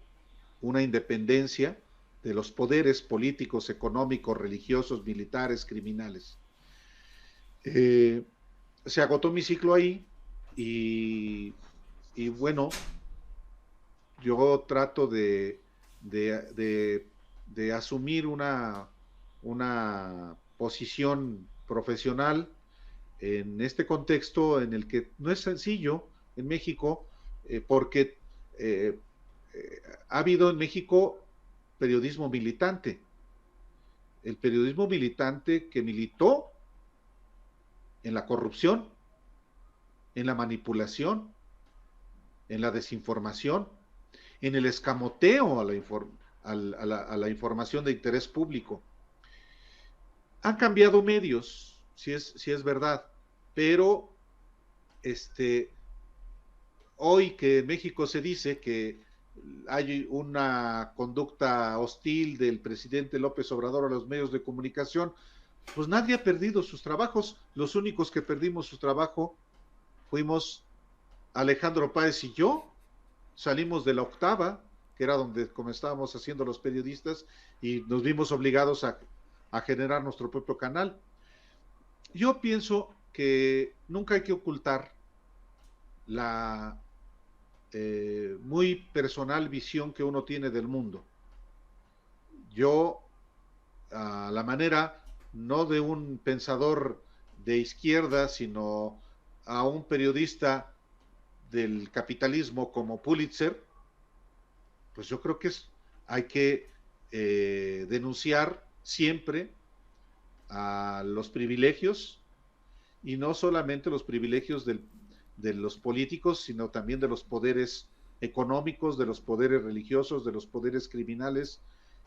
S4: una independencia de los poderes políticos, económicos, religiosos, militares, criminales. Se agotó mi ciclo ahí y bueno, yo trato de asumir una posición profesional en este contexto en el que no es sencillo en México, porque ha habido en México periodismo militante. El periodismo militante que militó en la corrupción, en la manipulación, en la desinformación, en el escamoteo a la información de interés público. Han cambiado medios, si es verdad, pero hoy que en México se dice que hay una conducta hostil del presidente López Obrador a los medios de comunicación, pues nadie ha perdido sus trabajos. Los únicos que perdimos su trabajo fuimos Alejandro Páez y yo. Salimos de la Octava, que era donde como estábamos haciendo los periodistas, y nos vimos obligados a generar nuestro propio canal. Yo pienso que nunca hay que ocultar la muy personal visión que uno tiene del mundo. Yo, a la manera no de un pensador de izquierda, sino a un periodista del capitalismo como Pulitzer, pues yo creo que hay que denunciar siempre a los privilegios, y no solamente los privilegios de los políticos, sino también de los poderes económicos, de los poderes religiosos, de los poderes criminales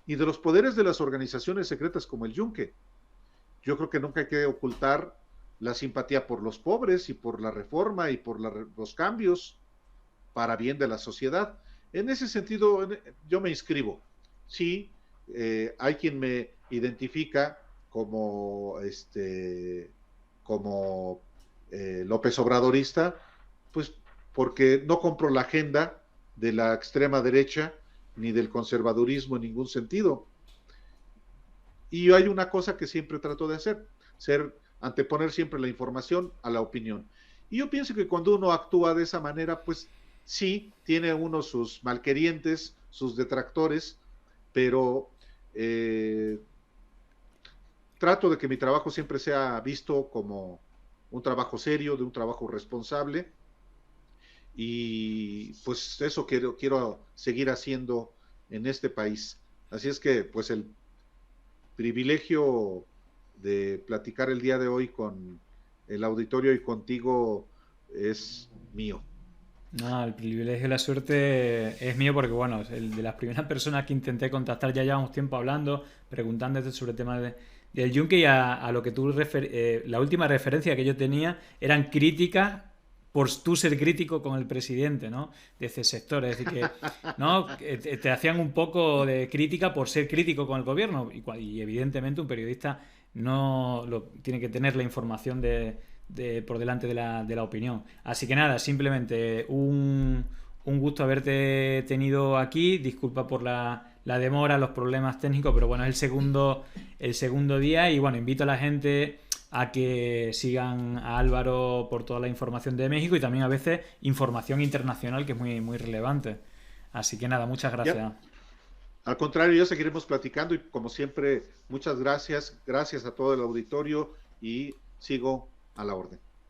S4: y de los poderes de las organizaciones secretas como el Yunque. Yo creo que nunca hay que ocultar la simpatía por los pobres y por la reforma y por los cambios para bien de la sociedad. En ese sentido, yo me inscribo. Sí, hay quien me identifica como López Obradorista, pues porque no compro la agenda de la extrema derecha ni del conservadurismo en ningún sentido. Y hay una cosa que siempre trato de hacer, anteponer siempre la información a la opinión. Y yo pienso que cuando uno actúa de esa manera, pues sí, tiene uno sus malquerientes, sus detractores, pero trato de que mi trabajo siempre sea visto como un trabajo serio, de un trabajo responsable, y pues eso quiero seguir haciendo en este país. Así es que pues el privilegio de platicar el día de hoy con el auditorio y contigo es mío.
S3: No, el privilegio y la suerte es mío porque, bueno, el de las primeras personas que intenté contactar, ya llevamos tiempo hablando, preguntándote sobre el tema del Yunque, y a lo que tú la última referencia que yo tenía eran críticas por tú ser crítico con el presidente, ¿no? De ese sector, es decir, que ¿no? Te hacían un poco de crítica por ser crítico con el gobierno, y evidentemente un periodista no tiene que tener la información por delante de la opinión. Así que nada, simplemente un gusto haberte tenido aquí. Disculpa por la demora, los problemas técnicos, pero bueno, es el segundo día, y bueno, invito a la gente a que sigan a Álvaro por toda la información de México y también a veces información internacional, que es muy, muy relevante. Así que nada, muchas gracias.
S4: Ya. Al contrario, ya seguiremos platicando, y como siempre, muchas gracias a todo el auditorio, y sigo a la orden.